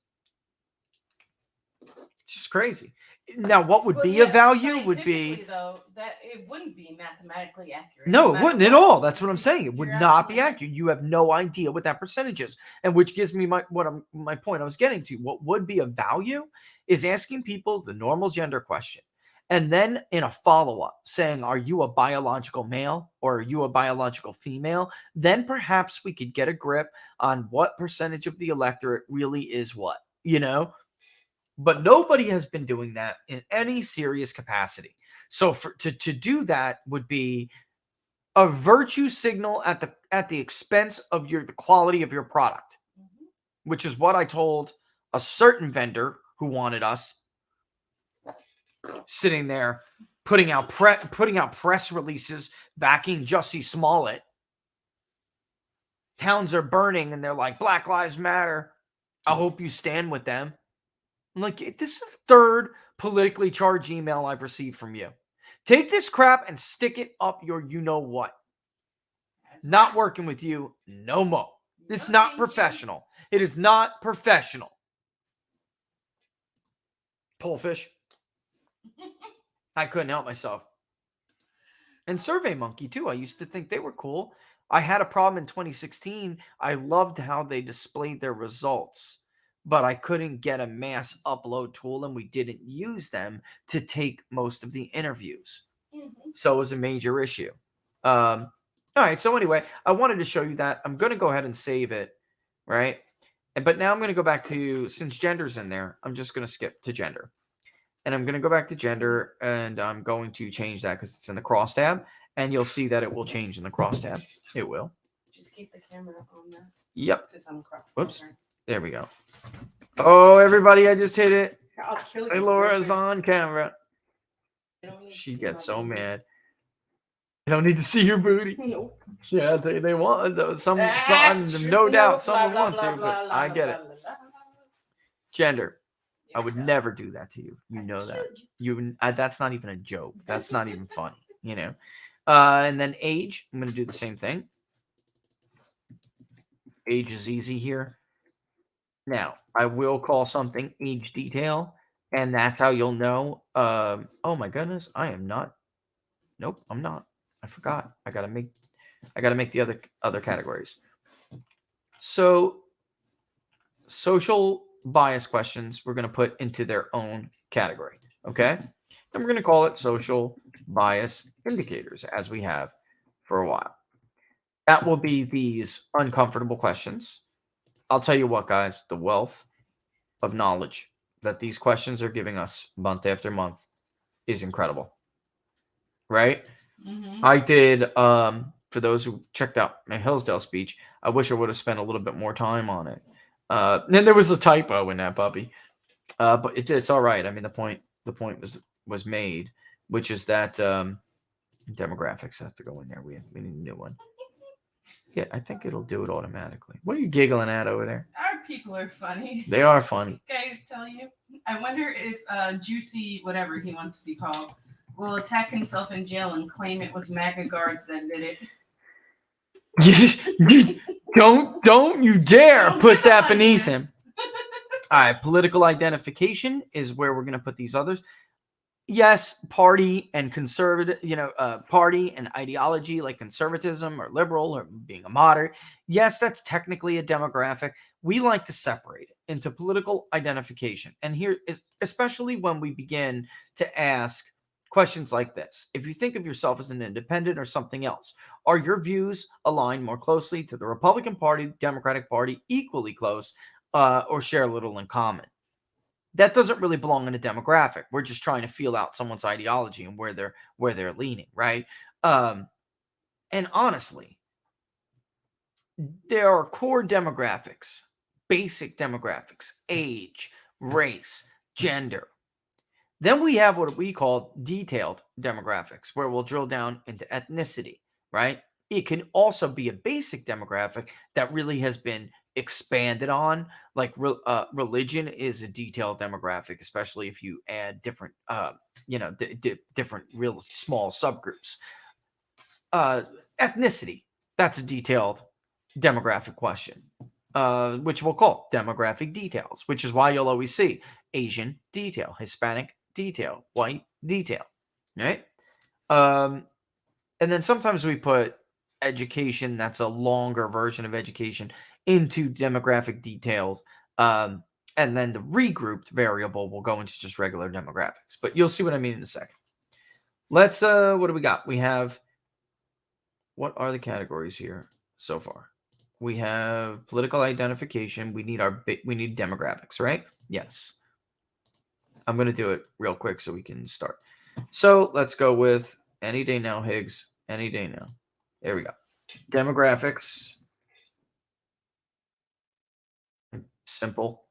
It's just crazy. Now, what would be a value would be... though, that it wouldn't be mathematically accurate. No, it wouldn't at all. That's what I'm saying. It would not be accurate. You have no idea what that percentage is. And which gives me my point I was getting to. What would be a value is asking people the normal gender question. And then in a follow-up saying, are you a biological male or are you a biological female? Then perhaps we could get a grip on what percentage of the electorate really is what, but nobody has been doing that in any serious capacity. So to do that would be a virtue signal at the expense of the quality of your product, which is what I told a certain vendor who wanted us sitting there putting out press releases backing Jussie Smollett. Towns are burning and they're like, Black Lives Matter. I hope you stand with them. I'm like, this is the third politically charged email I've received from you. Take this crap and stick it up your you-know-what. Not working with you no more. It's not professional. It is not professional. Polefish. I couldn't help myself. And SurveyMonkey, too. I used to think they were cool. I had a problem in 2016. I loved how they displayed their results, but I couldn't get a mass upload tool, and we didn't use them to take most of the interviews. So it was a major issue. All right. So anyway, I wanted to show you that. I'm going to go ahead and save it, right? But now I'm going to go back to, since gender's in there, I'm just going to skip to gender. And I'm going to go back to gender, and I'm going to change that because it's in the cross tab. And you'll see that it will change in the cross tab. It will. Just keep the camera on there. Yep. Because I'm cross. Whoops. There we go. Oh, everybody, I just hit it. I'll kill you. Hey, Laura's on camera. I don't need to She see gets my so booty. mad. I don't need to see your booty. Nope. Yeah, they want though. Some True, no doubt blah, someone blah, wants blah, to, blah, but blah, I get blah, it. blah, blah. Gender. I Here would we go. never do that to you. You know that. That's not even a joke. That's not even funny. You know. And then age. I'm going to do the same thing. Age is easy here. Now I will call something age detail, and that's how you'll know. Oh my goodness, I am not. Nope, I'm not. I forgot. I gotta make the other categories. So social bias questions we're going to put into their own category. Okay. And we're going to call it social bias indicators, as we have for a while. That will be these uncomfortable questions. I'll tell you what, guys, the wealth of knowledge that these questions are giving us month after month is incredible. Right? Mhm. I did, for those who checked out my Hillsdale speech, I wish I would have spent a little bit more time on it. Then there was a typo in that puppy, but it's all right. I mean, the point was made, which is that demographics have to go in there. We need a new one. Yeah, I think it'll do it automatically. What are you giggling at over there? Our people are funny. They are funny. Guys, tell you. I wonder if Juicy, whatever he wants to be called, will attack himself in jail and claim it was MAGA guards that did it. Don't you dare Don't put get that like beneath this. him. All right, political identification is where we're going to put these others. Yes, party and conservative, party and ideology like conservatism or liberal or being a moderate. Yes, that's technically a demographic. We like to separate it into political identification. And here is especially when we begin to ask questions like this. If you think of yourself as an independent or something else, are your views aligned more closely to the Republican Party, Democratic Party, equally close, or share a little in common? That doesn't really belong in a demographic. We're just trying to feel out someone's ideology and where they're leaning, right? And honestly, there are core demographics, basic demographics, age, race, gender. Then we have what we call detailed demographics, where we'll drill down into ethnicity, right? It can also be a basic demographic that really has been expanded on, like religion is a detailed demographic, especially if you add different, different real small subgroups. Ethnicity, that's a detailed demographic question, which we'll call demographic details, which is why you'll always see Asian detail, Hispanic detail, white detail, right? And then sometimes we put education, that's a longer version of education, into demographic details. And then the regrouped variable will go into just regular demographics. But you'll see what I mean in a second. Let's, what do we got? We have, what are the categories here so far? We have political identification. We need demographics, right? Yes. I'm going to do it real quick so we can start. So let's go with any day now, Higgs. Any day now. There we go. Demographics. Simple.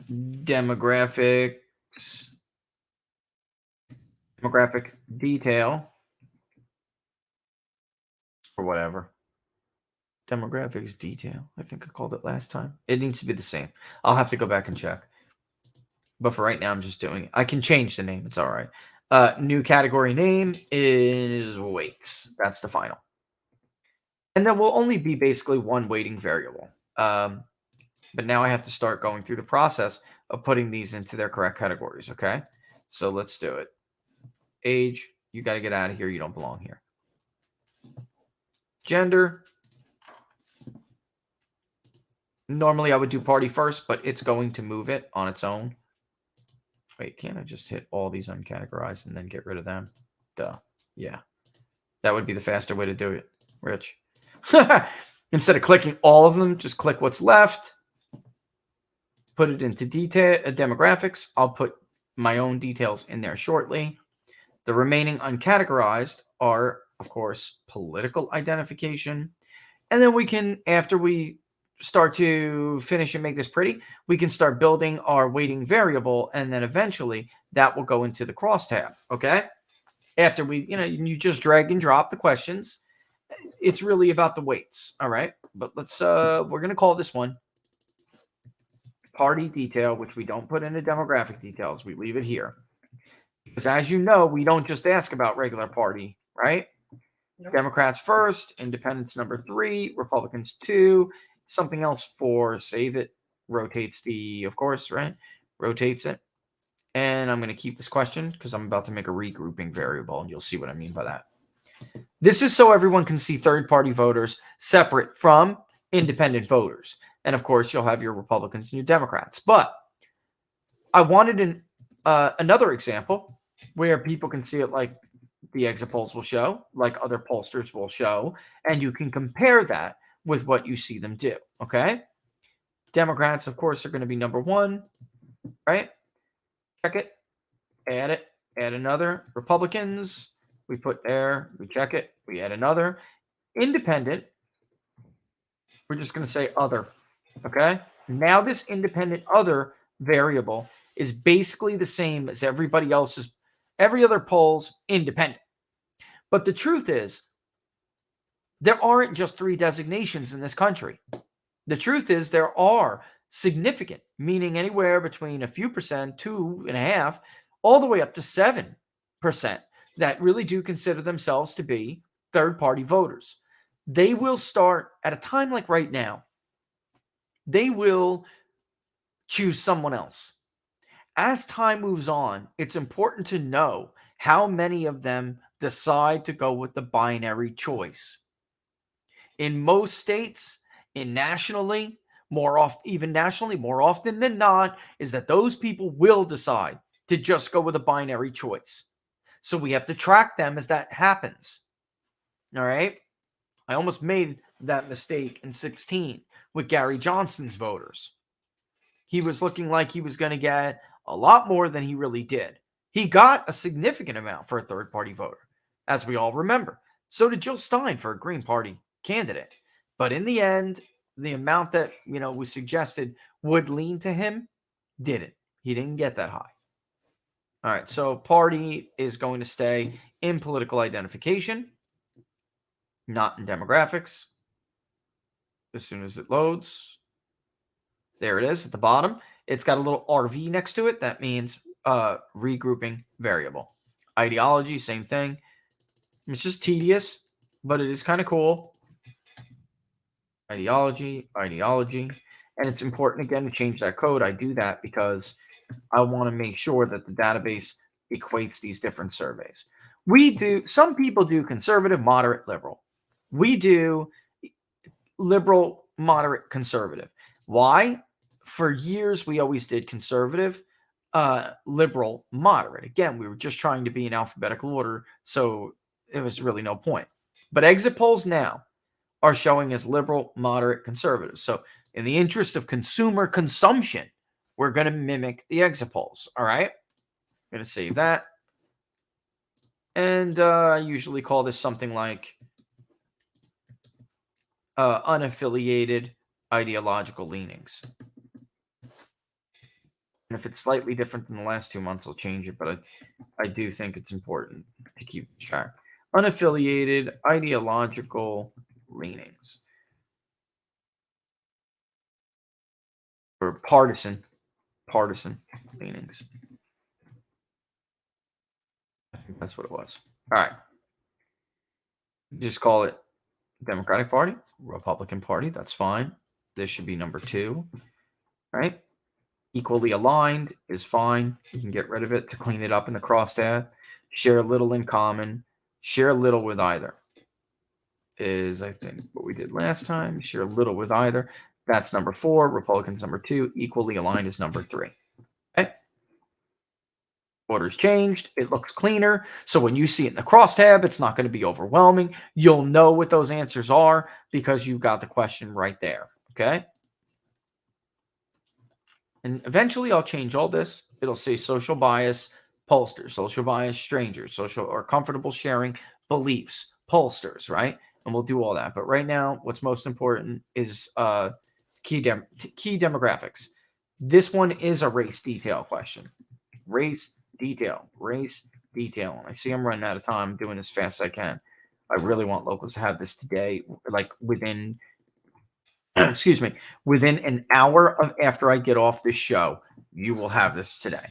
Demographics. Demographic detail. Or whatever. Demographics detail. I think I called it last time. It needs to be the same. I'll have to go back and check. But for right now, I'm just doing it. I can change the name. It's all right. New category name is weights. That's the final. And there will only be basically one weighting variable. But now I have to start going through the process of putting these into their correct categories, okay? So let's do it. Age, you got to get out of here. You don't belong here. Gender. Normally I would do party first, but it's going to move it on its own. Wait, can't I just hit all these uncategorized and then get rid of them? Duh. Yeah. That would be the faster way to do it, Rich. Instead of clicking all of them, just click what's left. Put it into detail, demographics. I'll put my own details in there shortly. The remaining uncategorized are, of course, political identification. And then we can, after we start to finish and make this pretty, we can start building our weighting variable, and then eventually that will go into the crosstab, okay? After we, you just drag and drop the questions. It's really about the weights, all right? But let's, we're going to call this one party detail, which we don't put into demographic details. We leave it here. Because as you know, we don't just ask about regular party, right? Nope. Democrats first, independents number 3, Republicans 2, something else 4, save it, rotates the, of course, right? Rotates it. And I'm going to keep this question because I'm about to make a regrouping variable, and you'll see what I mean by that. This is so everyone can see third-party voters separate from independent voters. And, of course, you'll have your Republicans and your Democrats. But I wanted another example where people can see it like the exit polls will show, like other pollsters will show, and you can compare that with what you see them do, okay? Democrats, of course, are going to be number 1, right? Check it, add another. Republicans, we put there, we check it, we add another. Independent, we're just going to say other, okay? Now this independent other variable is basically the same as everybody else's, every other poll's independent. But the truth is, there aren't just 3 designations in this country. The truth is there are significant, meaning anywhere between a few percent, 2.5%, all the way up to 7% that really do consider themselves to be third-party voters. They will start at a time like right now. They will choose someone else. As time moves on, it's important to know how many of them decide to go with the binary choice. In most states, nationally, more often than not, is that those people will decide to just go with a binary choice. So we have to track them as that happens. All right? I almost made that mistake in 2016 with Gary Johnson's voters. He was looking like he was going to get a lot more than he really did. He got a significant amount for a third-party voter, as we all remember. So did Jill Stein for a Green Party candidate. But in the end, the amount that, was suggested would lean to him didn't. He didn't get that high. All right, so party is going to stay in political identification, not in demographics. As soon as it loads, there it is at the bottom. It's got a little RV next to it. That means regrouping variable. Ideology, same thing. It's just tedious, but it is kind of cool. Ideology. And it's important, again, to change that code. I do that because I want to make sure that the database equates these different surveys. Some people do conservative, moderate, liberal. We do liberal, moderate, conservative. Why? For years, we always did conservative, liberal, moderate. Again, we were just trying to be in alphabetical order, so it was really no point. But exit polls now are showing as liberal, moderate, conservative. So in the interest of consumer consumption, we're going to mimic the exit polls. All right. I'm going to save that. And I usually call this something like unaffiliated ideological leanings. And if it's slightly different than the last 2 months, I'll change it. But I do think it's important to keep track. Unaffiliated ideological leanings. Or partisan leanings. I think that's what it was. All right. Just call it Democratic Party, Republican Party. That's fine. This should be number 2. Right? Equally aligned is fine. You can get rid of it to clean it up in the crosstab. Share little in common. Share little with either is, I think, what we did last time. Share little with either. That's number 4. Republicans number 2. Equally aligned is number 3. Okay. Order's changed. It looks cleaner. So when you see it in the crosstab, it's not going to be overwhelming. You'll know what those answers are because you got the question right there. Okay. And eventually I'll change all this. It'll say social bias, pollsters, social bias, strangers, social or comfortable sharing beliefs, pollsters, right? And we'll do all that. But right now, what's most important is key demographics. This one is a race detail question. Race detail. And I see I'm running out of time. I'm doing as fast as I can. I really want locals to have this today, like within within an hour of after I get off this show, you will have this today.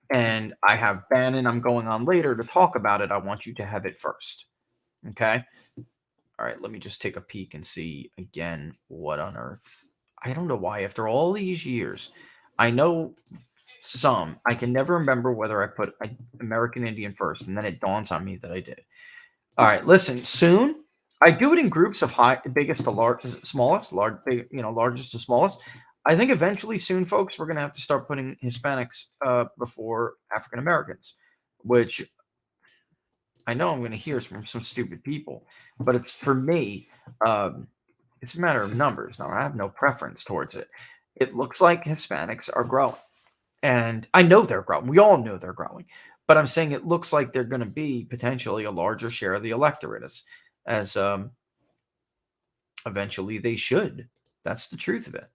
And I have Bannon I'm going on later to talk about it. I want you to have it first. Okay? All right, let me just take a peek and see again what on earth. I don't know why after all these years, I know some. I can never remember whether I put American Indian first, and then it dawns on me that I did. All right, listen, soon I do it in groups of biggest to smallest, largest to smallest. I think eventually soon, folks, we're going to have to start putting Hispanics before African Americans, which I know I'm going to hear from some stupid people, but it's for me, it's a matter of numbers. Now, I have no preference towards it. It looks like Hispanics are growing, and I know they're growing. We all know they're growing, but I'm saying it looks like they're going to be potentially a larger share of the electorate as eventually they should. That's the truth of it.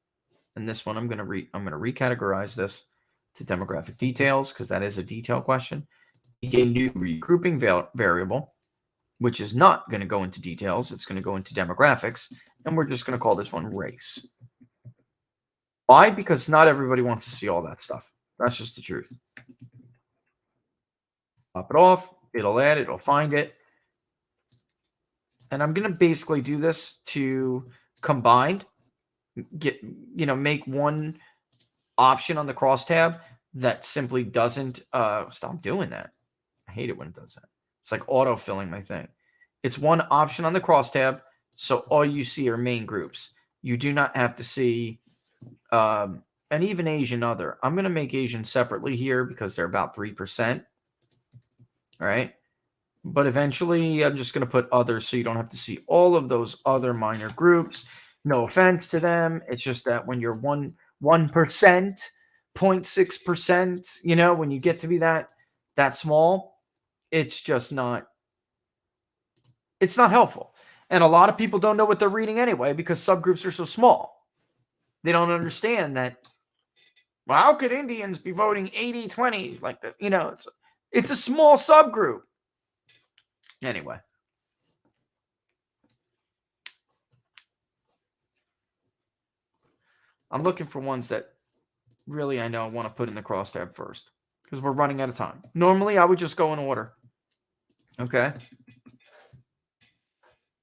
And this one I'm going to recategorize this to demographic details because that is a detail question. A new regrouping variable, which is not going to go into details. It's going to go into demographics, and we're just going to call this one race. Why? Because not everybody wants to see all that stuff. That's just the truth. Pop it off. It'll add it. It'll find it. And I'm going to basically do this to combine, make one option on the crosstab that simply doesn't stop doing that. I hate it when it does that. It's like auto-filling my thing. It's one option on the crosstab, so all you see are main groups. You do not have to see and even Asian other. I'm going to make Asian separately here because they're about 3%. All right. But eventually, I'm just going to put others so you don't have to see all of those other minor groups. No offense to them. It's just that when you're 1%, 0.6%, when you get to be that small, it's just not, it's not helpful. And a lot of people don't know what they're reading anyway because subgroups are so small. They don't understand that, well, how could Indians be voting 80-20 like this? It's a small subgroup. Anyway. I'm looking for ones that really I know I want to put in the crosstab first because we're running out of time. Normally, I would just go in order. Okay.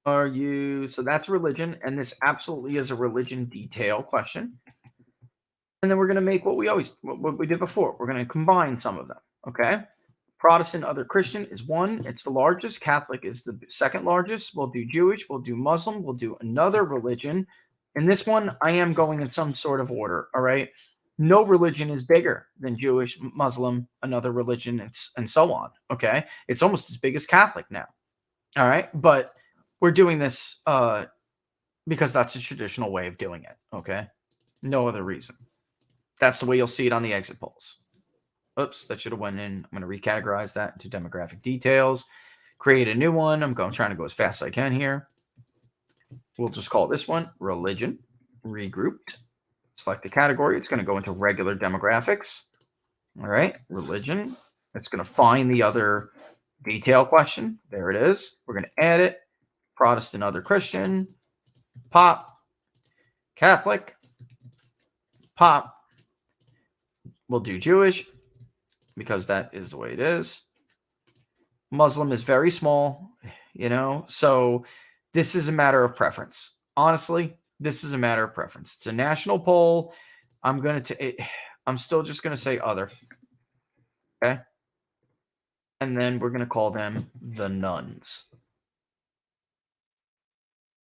So that's religion, and this absolutely is a religion detail question. And then we're going to make what we did before. We're going to combine some of them. Okay. Protestant, other Christian is 1. It's the largest. Catholic is the second largest. We'll do Jewish. We'll do Muslim. We'll do another religion. In this one, I am going in some sort of order. All right. No religion is bigger than Jewish, Muslim, another religion, and so on. Okay. It's almost as big as Catholic now. All right. But we're doing this because that's a traditional way of doing it. Okay. No other reason. That's the way you'll see it on the exit polls. Oops, that should have went in. I'm going to recategorize that into demographic details. Create a new one. I'm trying to go as fast as I can here. We'll just call this one religion. Regrouped. Select the category. It's going to go into regular demographics. All right, religion. It's going to find the other detail question. There it is. We're going to add it. Protestant, other Christian. Pop. Catholic. Pop. We'll do Jewish because that is the way it is. Muslim is very small, so this is a matter of preference. Honestly, this is a matter of preference. It's a national poll. I'm still just going to say other. Okay. And then we're going to call them the nuns.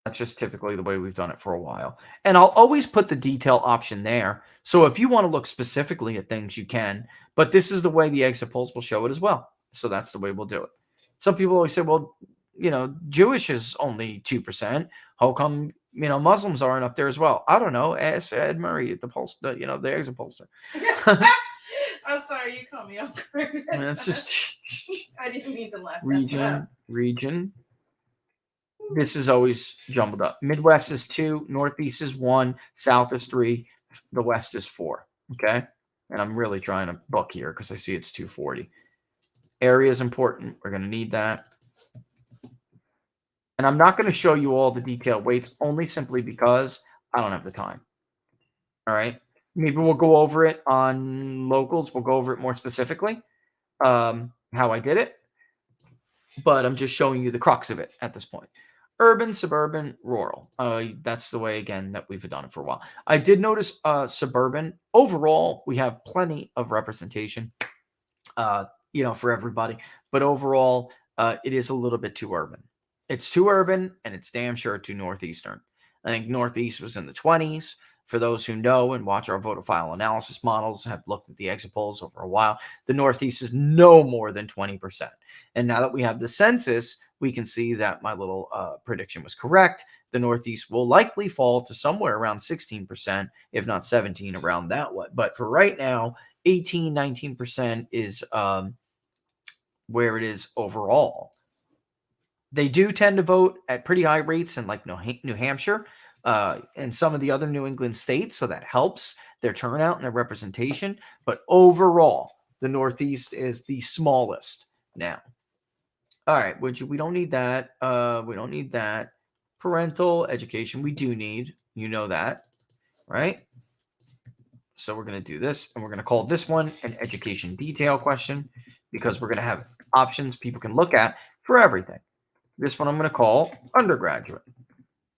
That's just typically the way we've done it for a while. And I'll always put the detail option there. So if you want to look specifically at things, you can. But this is the way the exit polls will show it as well. So that's the way we'll do it. Some people always say, well, Jewish is only 2%. How come, Muslims aren't up there as well? I don't know. Ask Ed Murray at the the exit pollster. I'm sorry, you caught me off guard. That's just I didn't mean to laugh. region. This is always jumbled up. Midwest is 2, Northeast is 1, South is 3, the West is 4. Okay, and I'm really trying to book here because I see it's 240. Area is important. We're going to need that. And I'm not going to show you all the detailed weights only simply because I don't have the time. All right. Maybe we'll go over it on locals. We'll go over it more specifically, how I did it. But I'm just showing you the crux of it at this point. Urban, suburban, rural. That's the way, again, that we've done it for a while. I did notice suburban. Overall, we have plenty of representation, for everybody. But overall, it is a little bit too urban. It's too urban, and it's damn sure too northeastern. I think Northeast was in the 20s. For those who know and watch our voter file analysis models, have looked at the exit polls over a while, the Northeast is no more than 20%. And now that we have the census, we can see that my little prediction was correct. The Northeast will likely fall to somewhere around 16%, if not 17%, around that one. But for right now, 18, 19% is where it is overall. They do tend to vote at pretty high rates in like New Hampshire and some of the other New England states, so that helps their turnout and their representation. But overall, the Northeast is the smallest now. All right, we don't need that. We don't need that. Parental education, we do need. You know that, right? So we're going to do this, and we're going to call this one an education detail question because we're going to have options people can look at for everything. This one I'm going to call undergraduate.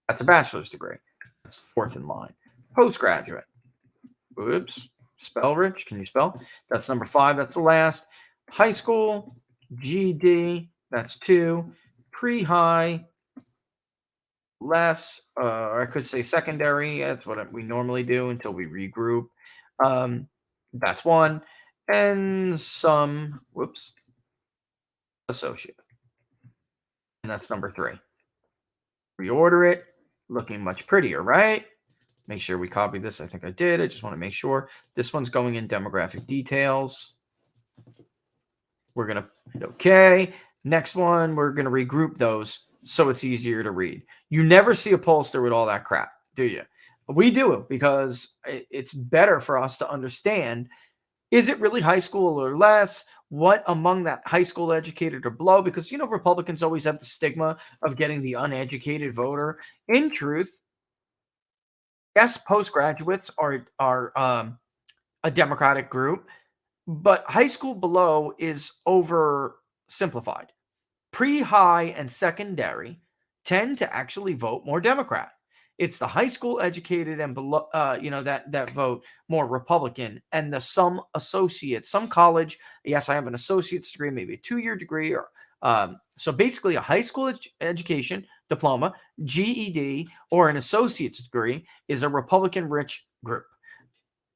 That's a bachelor's degree. That's fourth in line. Postgraduate. Oops. Spell, Rich. Can you spell? That's number 5. That's the last. High school. GED. That's 2. Pre-high. Less. Or I could say secondary. That's what we normally do until we regroup. That's 1. And some. Whoops. Associate. And that's number 3. Reorder it. Looking much prettier, right? Make sure we copy this. I think I did. I just want to make sure. This one's going in demographic details. We're going to hit OK. Next one, we're going to regroup those so it's easier to read. You never see a pollster with all that crap, do you? We do it because it's better for us to understand, is it really high school or less? What among that high school educated or below? Because, Republicans always have the stigma of getting the uneducated voter. In truth, yes, postgraduates are a Democratic group, but high school below is oversimplified. Pre-high and secondary tend to actually vote more Democrat. It's the high school educated and below, that vote more Republican, and some associates, some college. Yes, I have an associate's degree, maybe a 2-year degree, or so basically a high school education diploma, GED, or an associate's degree is a Republican-rich group.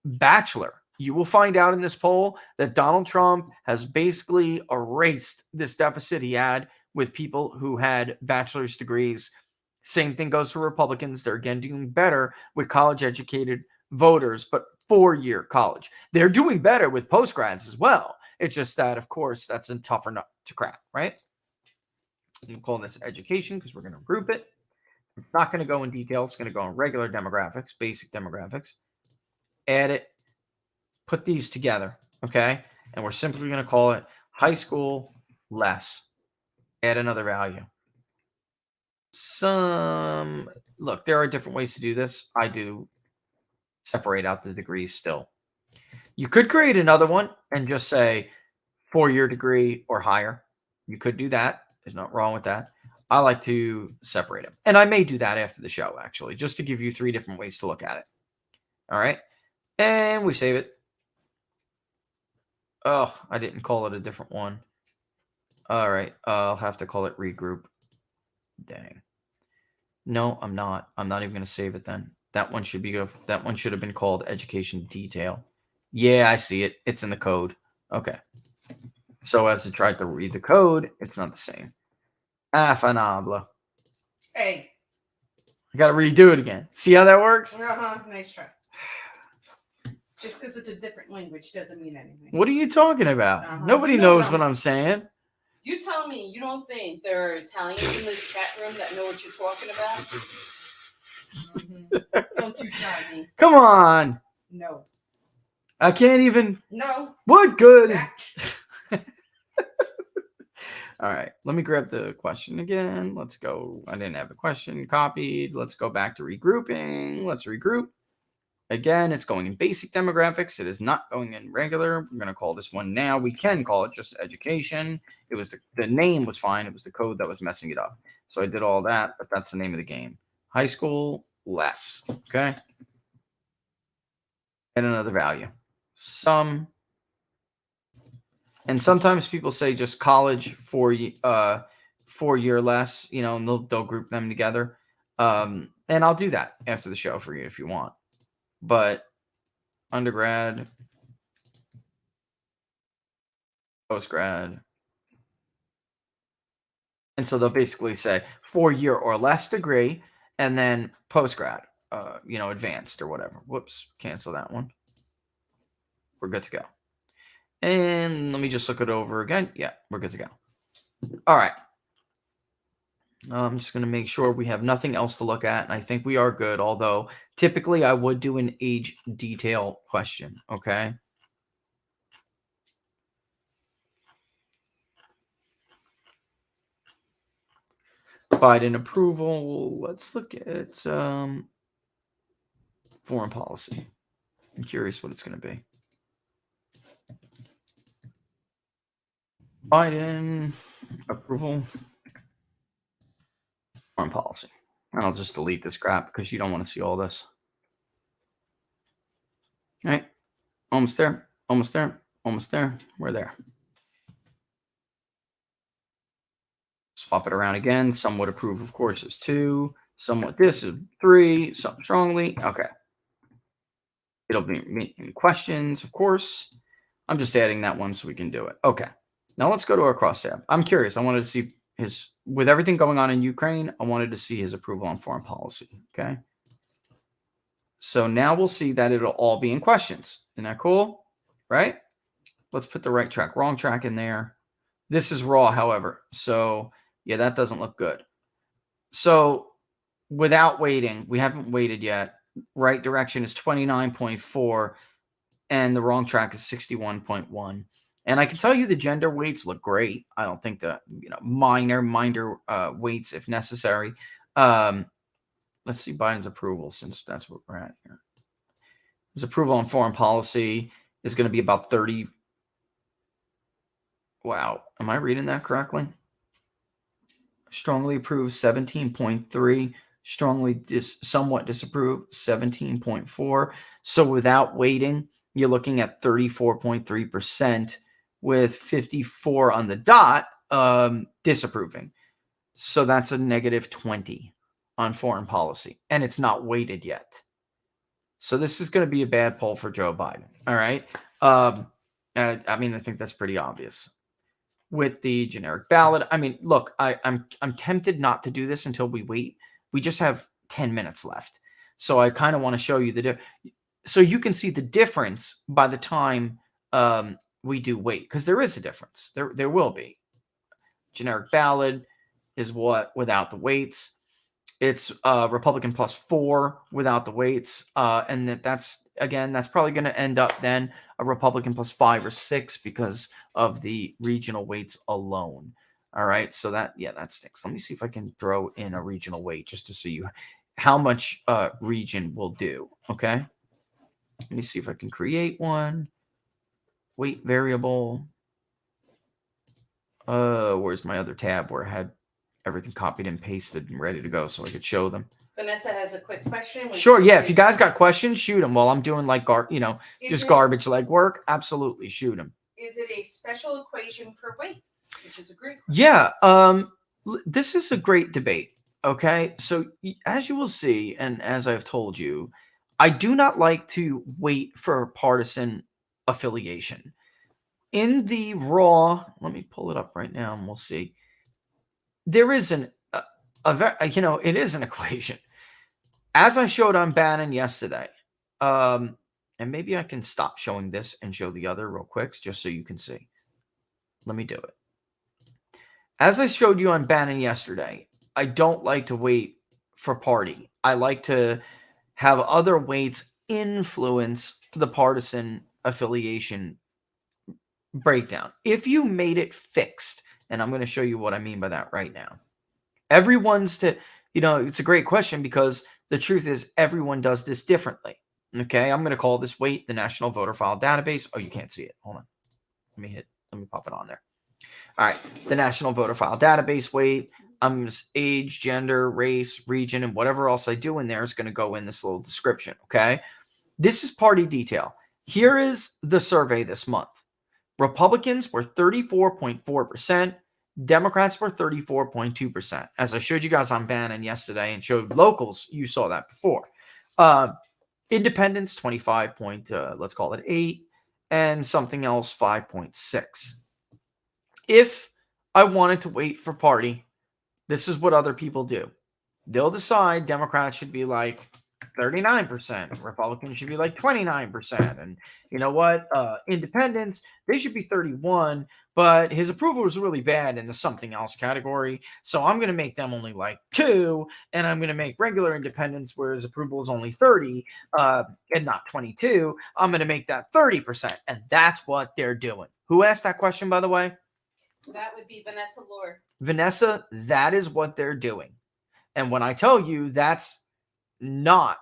Bachelor. You will find out in this poll that Donald Trump has basically erased this deficit he had with people who had bachelor's degrees. Same thing goes for Republicans. They're again doing better with college-educated voters. But 4-year college. They're doing better with postgrads as well. It's just that, of course, that's a tougher nut to crack, right? We'll call this education because we're going to group it. It's not going to go in detail. It's going to go in regular demographics, basic demographics. Add it, put these together, okay? And we're simply going to call it high school less. Add another value. Look, there are different ways to do this. I do separate out the degrees still. You could create another one and just say 4-year degree or higher. You could do that. There's nothing wrong with that. I like to separate them. And I may do that after the show, actually, just to give you 3 different ways to look at it. All right. And we save it. Oh, I didn't call it a different one. All right. I'll have to call it regroup. Dang. No, I'm not. I'm not even going to save it then. That one should be good. That one should have been called education detail. Yeah, I see it. It's in the code. Okay. So as I tried to read the code, it's not the same. Affanable. Hey. I got to redo it again. See how that works? Nice try. Just because it's a different language doesn't mean anything. What are you talking about? Nobody knows what I'm saying. You tell me you don't think there are Italians in this chat room that know what you're talking about? Don't you try me. Come on. No. I can't even. No. What good? All right. Let me grab the question again. Let's go. I didn't have the question copied. Let's go back to regrouping. Let's regroup. Again, it's going in basic demographics. It is not going in regular. We're going to call this one now. We can call it just education. It was the name was fine. It was the code that was messing it up. So I did all that, but that's the name of the game. High school less. Okay. And another value. Some. And sometimes people say just college 4-year less, you know, and they'll group them together. And I'll do that after the show for you if you want. But undergrad, postgrad. And so they'll basically say 4-year or less degree, and then postgrad, advanced or whatever. Whoops, cancel that one. We're good to go. And let me just look it over again. Yeah, we're good to go. All right. I'm just going to make sure we have nothing else to look at. And I think we are good. Although typically I would do an age detail question. Okay. Biden approval. Let's look at foreign policy. I'm curious what it's going to be. Biden approval. Foreign policy. And I'll just delete this crap because you don't want to see all this. All right. Almost there. Almost there. Almost there. We're there. Swap it around again. Some would approve, of course, is 2. Somewhat this is 3. Some strongly. Okay. It'll be in questions, of course. I'm just adding that one so we can do it. Okay. Now let's go to our cross tab. I'm curious. I wanted to see with everything going on in Ukraine, I wanted to see his approval on foreign policy. Okay. So now we'll see that it'll all be in questions. Isn't that cool? Right? Let's put the right track, wrong track in there. This is raw, however. So yeah, that doesn't look good. So without waiting, we haven't waited yet. Right direction is 29.4 and the wrong track is 61.1. And I can tell you the gender weights look great. I don't think the minor weights if necessary. Let's see Biden's approval since that's what we're at here. His approval on foreign policy is going to be about 30. Wow. Am I reading that correctly? Strongly approved 17.3. Strongly somewhat disapprove 17.4. So without waiting, you're looking at 34.3%. With 54 on the dot, disapproving. So that's a negative 20 on foreign policy. And it's not weighted yet. So this is going to be a bad poll for Joe Biden. All right. I think that's pretty obvious. With the generic ballot. I mean, look, I'm tempted not to do this until we wait. We just have 10 minutes left. So I kind of want to show you so you can see the difference by the time we do weight, because there is a difference. There will be. Generic ballot is what without the weights. It's Republican +4 without the weights, and that's probably going to end up then a Republican +5 or 6 because of the regional weights alone. All right, so that stinks. Let me see if I can throw in a regional weight just to see how much region will do. Okay, let me see if I can create one. Weight variable. Where's my other tab where I had everything copied and pasted and ready to go so I could show them? Vanessa has a quick question. Sure, yeah. If you guys got questions, shoot them while I'm doing like just garbage leg work. Absolutely, shoot them. Is it a special equation for weight? Which is a great question. Yeah. This is a great debate. Okay, so as you will see, and as I've told you, I do not like to wait for partisan affiliation. In the raw, let me pull it up right now and we'll see. There is it is an equation. As I showed on Bannon yesterday, and maybe I can stop showing this and show the other real quick just so you can see. Let me do it. As I showed you on Bannon yesterday, I don't like to wait for party. I like to have other weights influence the partisan affiliation breakdown. If you made it fixed, and I'm going to show you what I mean by that right now. It's a great question because the truth is everyone does this differently. Okay, I'm going to call this weight the National Voter File Database. Oh, you can't see it. Hold on. Let me pop it on there. All right, the National Voter File Database weight. Age, gender, race, region, and whatever else I do in there is going to go in this little description. Okay, this is party detail. Here is the survey this month. Republicans were 34.4%. Democrats were 34.2%. As I showed you guys on Bannon yesterday and showed locals, you saw that before. Independents, 25 let's call it 8, and something else, 5.6. If I wanted to wait for party, this is what other people do. They'll decide Democrats should be like 39%, Republicans should be like 29%, and you know what? Independents, they should be 31%, but his approval was really bad in the something else category, so I'm going to make them only like 2, and I'm going to make regular independents where his approval is only 30 and not 22. I'm going to make that 30%, and that's what they're doing. Who asked that question, by the way? That would be Vanessa Lord. Vanessa, that is what they're doing. And when I tell you that's not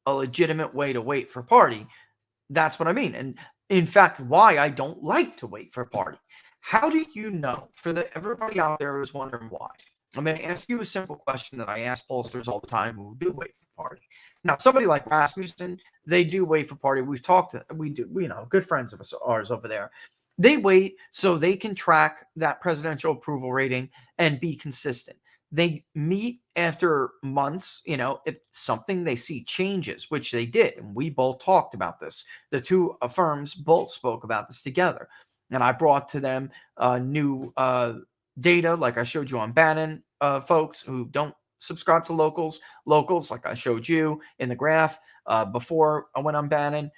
a legitimate way to wait for party, that's what I mean. And in fact, why I don't like to wait for party. How do you know? For everybody out there who's wondering why, I'm going to ask you a simple question that I ask pollsters all the time who do wait for party. Now, somebody like Rasmussen, they do wait for party. We good friends of ours over there. They wait so they can track that presidential approval rating and be consistent. They meet after months, if something they see changes, which they did. And we both talked about this. The two firms both spoke about this together. And I brought to them new data, like I showed you on Bannon, folks who don't subscribe to locals, like I showed you in the graph before I went on Bannon.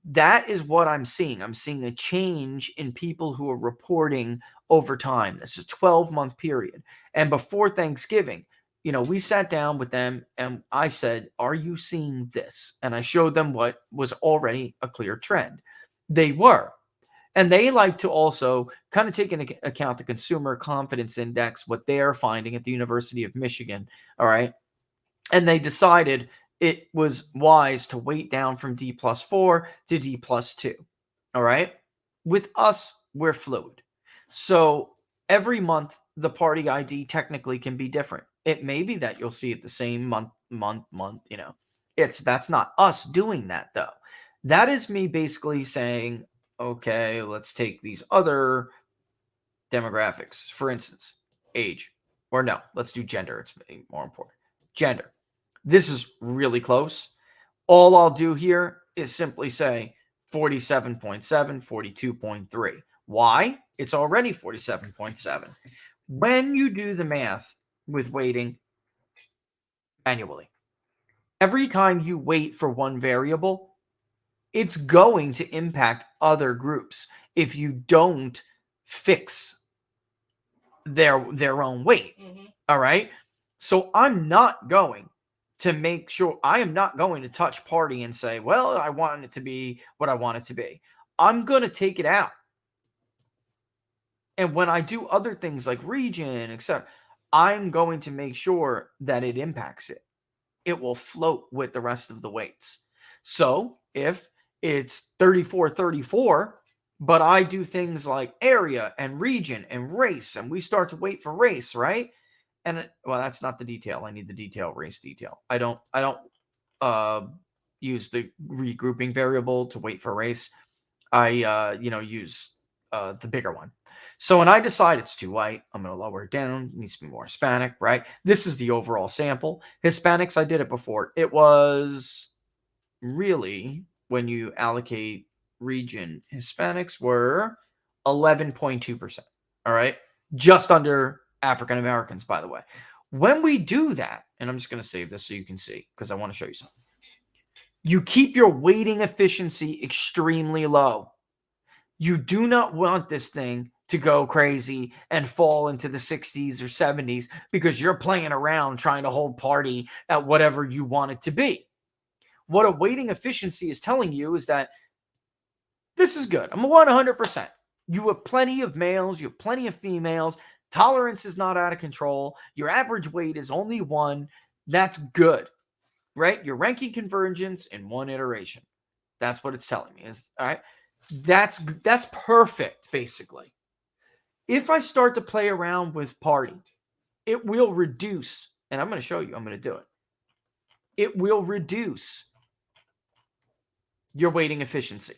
That is what I'm seeing. I'm seeing a change in people who are reporting over time. This is a 12-month period. And before Thanksgiving, we sat down with them and I said, are you seeing this? And I showed them what was already a clear trend. They were. And they like to also kind of take into account the Consumer Confidence Index, what they're finding at the University of Michigan. All right. And they decided it was wise to weight down from D+4 to D+2. All right. With us, we're fluid. So every month, the party ID technically can be different. It may be that you'll see it the same month. That's not us doing that, though. That is me basically saying, okay, let's take these other demographics. For instance, age. Or no, let's do gender. It's more important. Gender. This is really close. All I'll do here is simply say 47.7, 42.3. Why? It's already 47.7. When you do the math with weighting manually, every time you wait for one variable, it's going to impact other groups if you don't fix their own weight. All right. So I'm not going to make sure, I am not going to touch party and say, well, I want it to be what I want it to be. I'm going to take it out. And when I do other things like region, etc., I'm going to make sure that it impacts it. It will float with the rest of the weights. So if it's 34-34, but I do things like area and region and race, and we start to wait for race, right? And well, that's not the detail. I need the detail, race detail. I don't use the regrouping variable to wait for race. I use the bigger one. So when I decide it's too white, I'm going to lower it down. It needs to be more Hispanic, right? This is the overall sample. Hispanics, I did it before. It was really, when you allocate region, Hispanics were 11.2%. All right. Just under African Americans, by the way. When we do that, and I'm just going to save this so you can see, because I want to show you something. You keep your weighting efficiency extremely low. You do not want this thing to go crazy and fall into the 60s or 70s because you're playing around trying to hold party at whatever you want it to be. What a weighting efficiency is telling you is that this is good. I'm 100%. You have plenty of males. You have plenty of females. Tolerance is not out of control. Your average weight is only 1. That's good, right? You're ranking convergence in 1 iteration. That's what it's telling me. Is all right. That's perfect, basically. If I start to play around with party, it will reduce, and I'm going to show you, I'm going to do it. It will reduce your weighting efficiency.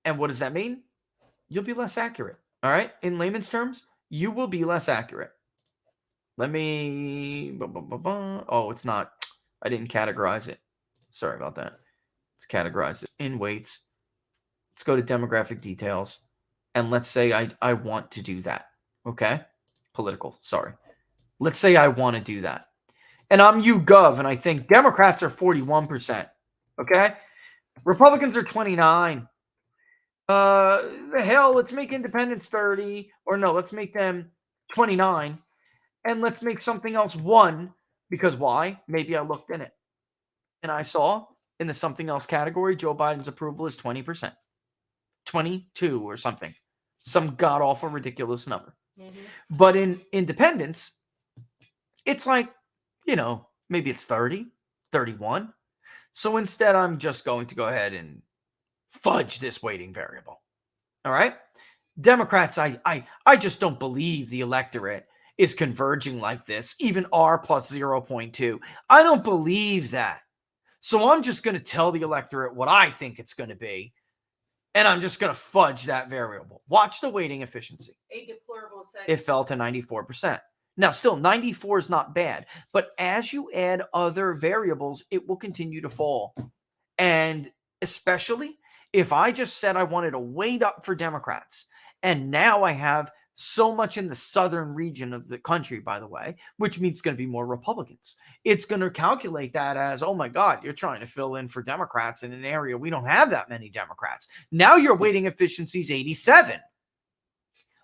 And what does that mean? You'll be less accurate. All right. In layman's terms, you will be less accurate. Let me, oh, it's not, I didn't categorize it. Sorry about that. Let's categorize it in weights. Let's go to demographic details. And let's say I want to do that. Okay. Political. Sorry. Let's say I want to do that. And I'm YouGov, and I think Democrats are 41%. Okay. Republicans are 29. The hell, let's make independents 30. Or no, let's make them 29. And let's make something else 1. Because why? Maybe I looked in it. And I saw in the something else category, Joe Biden's approval is 20%. 22 or something. Some god-awful, ridiculous number. But in independence, it's like, maybe it's 30, 31. So instead, I'm just going to go ahead and fudge this weighting variable. All right? Democrats, I just don't believe the electorate is converging like this, even R plus 0.2. I don't believe that. So I'm just going to tell the electorate what I think it's going to be. And I'm just going to fudge that variable. Watch the weighting efficiency. A deplorable setting. It fell to 94%. Now, still, 94 is not bad. But as you add other variables, it will continue to fall. And especially if I just said I wanted to weight up for Democrats, and now I have so much in the southern region of the country, by the way, which means it's going to be more Republicans. It's going to calculate that as, oh my God, you're trying to fill in for Democrats in an area we don't have that many Democrats. Now your weighting efficiency is 87.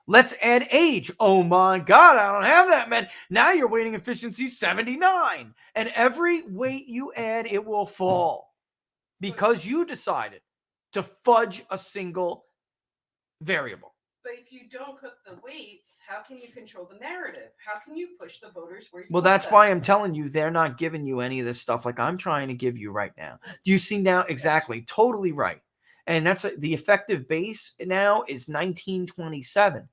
Let's add age. Oh my God, I don't have that many. Now your weighting efficiency is 79. And every weight you add, it will fall because you decided to fudge a single variable. But if you don't cook the weights, how can you control the narrative? How can you push the voters where you Well, want that's them? why I'm telling you, they're not giving you any of this stuff like I'm trying to give you right now. Do you see now? Exactly. Totally right. And that's the effective base now is 1927.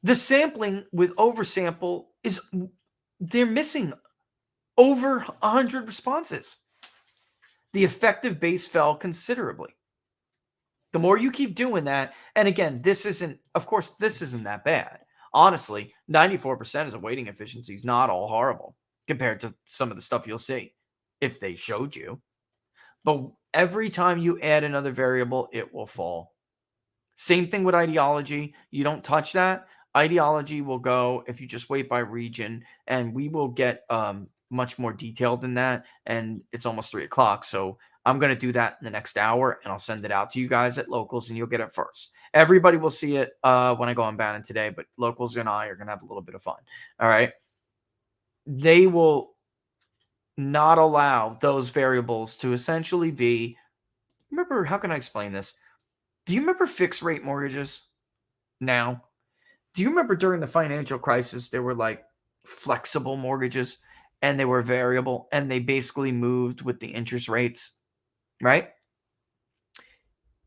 The sampling with oversample is, they're missing over 100 responses. The effective base fell considerably. The more you keep doing that, and again, this isn't that bad. Honestly, 94% as a weighting efficiency is not all horrible compared to some of the stuff you'll see if they showed you. But every time you add another variable, it will fall. Same thing with ideology. You don't touch that. Ideology will go if you just wait by region, and we will get much more detailed than that. And it's almost 3 o'clock, so I'm going to do that in the next hour, and I'll send it out to you guys at locals, and you'll get it first. Everybody will see it when I go on Bannon today, but locals and I are going to have a little bit of fun. All right. They will not allow those variables to essentially be, remember, how can I explain this? Do you remember fixed rate mortgages now? Do you remember during the financial crisis, there were like flexible mortgages and they were variable and they basically moved with the interest rates, right?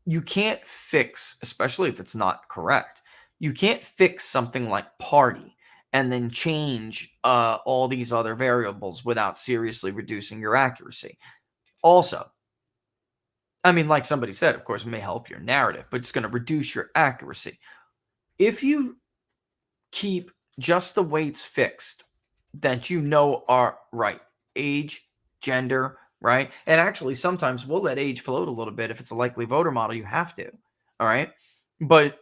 You can't fix, especially if it's not correct, you can't fix something like party and then change all these other variables without seriously reducing your accuracy. Also, I mean, like somebody said, of course, it may help your narrative, but it's going to reduce your accuracy. If you keep just the weights fixed that you know are right, age, gender, right? And actually, sometimes we'll let age float a little bit. If it's a likely voter model, you have to, all right? But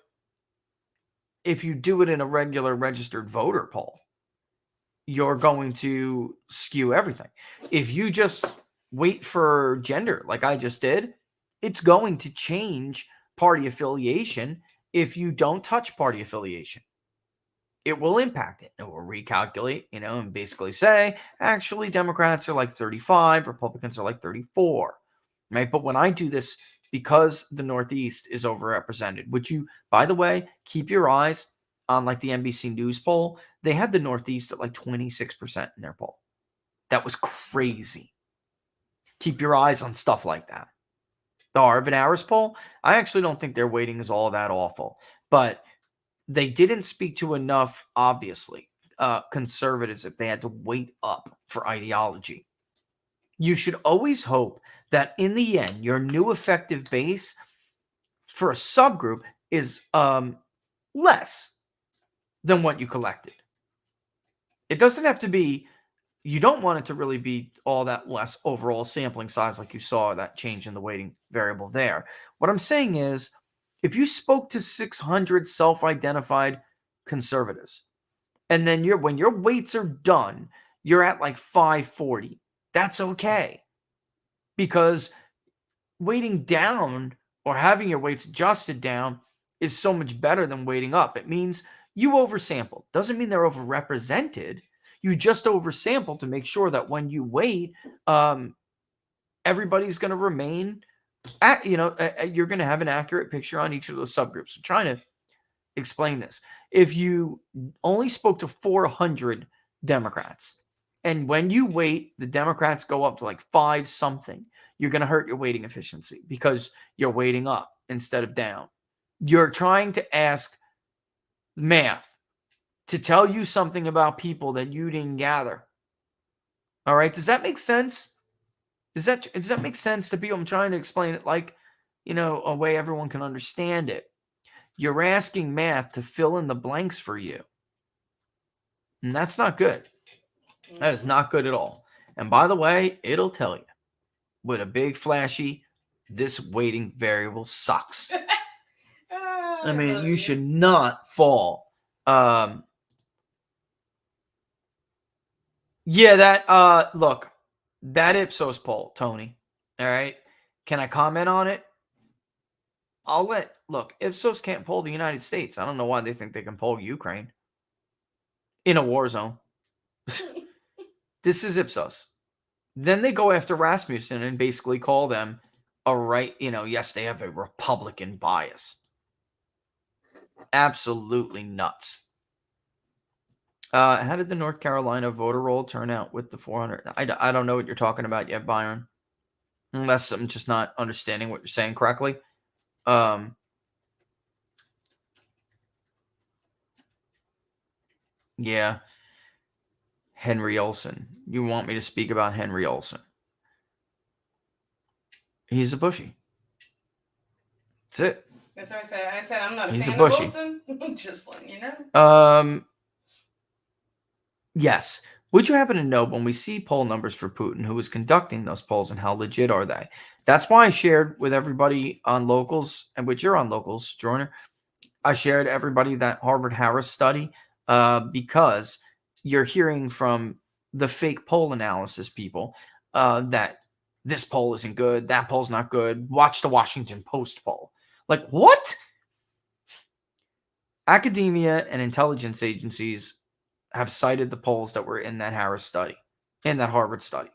if you do it in a regular registered voter poll, you're going to skew everything. If you just wait for gender, like I just did, it's going to change party affiliation if you don't touch party affiliation. It will impact it. It will recalculate, and basically say, actually, Democrats are like 35, Republicans are like 34, right? But when I do this, because the Northeast is overrepresented, which you, by the way, keep your eyes on like the NBC News poll, they had the Northeast at like 26% in their poll. That was crazy. Keep your eyes on stuff like that. The Harvard Harris poll, I actually don't think their weighting is all that awful, but they didn't speak to enough, obviously, conservatives if they had to wait up for ideology. You should always hope that in the end, your new effective base for a subgroup is less than what you collected. It doesn't have to be, you don't want it to really be all that less overall sampling size like you saw that change in the weighting variable there. What I'm saying is, if you spoke to 600 self-identified conservatives, and then when your weights are done, you're at like 540, that's okay. Because weighting down or having your weights adjusted down is so much better than weighting up. It means you oversampled. Doesn't mean they're overrepresented. You just oversample to make sure that when you weight, everybody's going to remain you're going to have an accurate picture on each of those subgroups. I'm trying to explain this. If you only spoke to 400 Democrats, and when you weight, the Democrats go up to like 5 something, you're going to hurt your weighting efficiency because you're weighting up instead of down. You're trying to ask math to tell you something about people that you didn't gather. All right. Does that make sense? Does that make sense to people? I'm trying to explain it like, a way everyone can understand it. You're asking math to fill in the blanks for you. And that's not good. That is not good at all. And by the way, it'll tell you with a big flashy, this weighting variable sucks. I mean, you should not fall. Look, that Ipsos poll, Tony. All right. Can I comment on it? Look, Ipsos can't poll the United States. I don't know why they think they can poll Ukraine in a war zone. This is Ipsos. Then they go after Rasmussen and basically call them yes, they have a Republican bias. Absolutely nuts. How did the North Carolina voter roll turn out with the 400? I don't know what you're talking about yet, Byron. Unless I'm just not understanding what you're saying correctly. Yeah. Henry Olsen. You want me to speak about Henry Olsen? He's a Bushy. That's it. That's what I said. I said I'm not a He's fan a Bushy. of Wilson. Just letting you know. Yes. Would you happen to know when we see poll numbers for Putin, who is conducting those polls, and how legit are they? That's why I shared with everybody on Locals, and with you're on Locals, Joiner. I shared everybody that Harvard Harris study because you're hearing from the fake poll analysis people that this poll isn't good, that poll's not good. Watch the Washington Post poll. Like, what? Academia and intelligence agencies have cited the polls that were in that Harris study, in that Harvard study.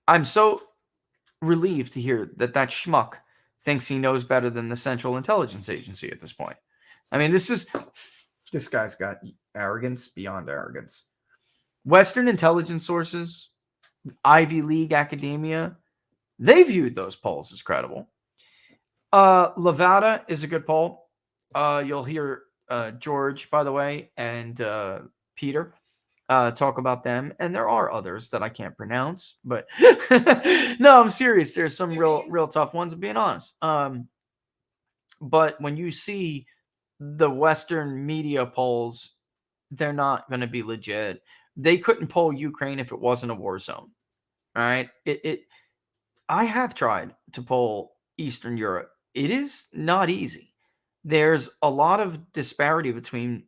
I'm so relieved to hear that schmuck thinks he knows better than the Central Intelligence Agency at this point. I mean, this guy's got arrogance beyond arrogance. Western intelligence sources, Ivy League academia, they viewed those polls as credible. Levada is a good poll. You'll hear George, by the way, and Peter talk about them, and there are others that I can't pronounce, but no, I'm serious. There's some real tough ones, I'm being honest. But when you see the Western media polls, they're not going to be legit. They couldn't poll Ukraine if it wasn't a war zone. All right. I have tried to poll Eastern Europe. It is not easy. There's a lot of disparity between,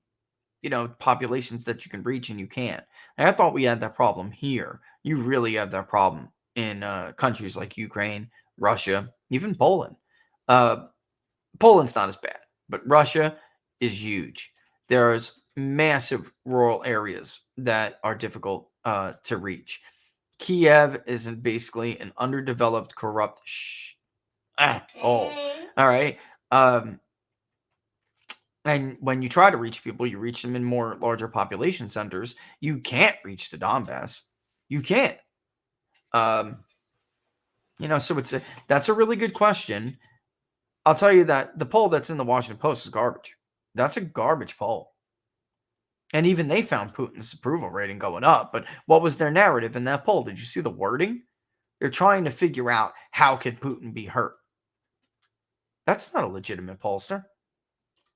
populations that you can reach and you can't. And I thought we had that problem here. You really have that problem in countries like Ukraine, Russia, even Poland. Poland's not as bad, but Russia is huge. There's massive rural areas that are difficult to reach. Kiev is basically an underdeveloped, corrupt. All right. And when you try to reach people, you reach them in more larger population centers. You can't reach the Donbass. You can't. So that's a really good question. I'll tell you that the poll that's in the Washington Post is garbage. That's a garbage poll. And even they found Putin's approval rating going up. But what was their narrative in that poll? Did you see the wording? They're trying to figure out how could Putin be hurt. That's not a legitimate pollster.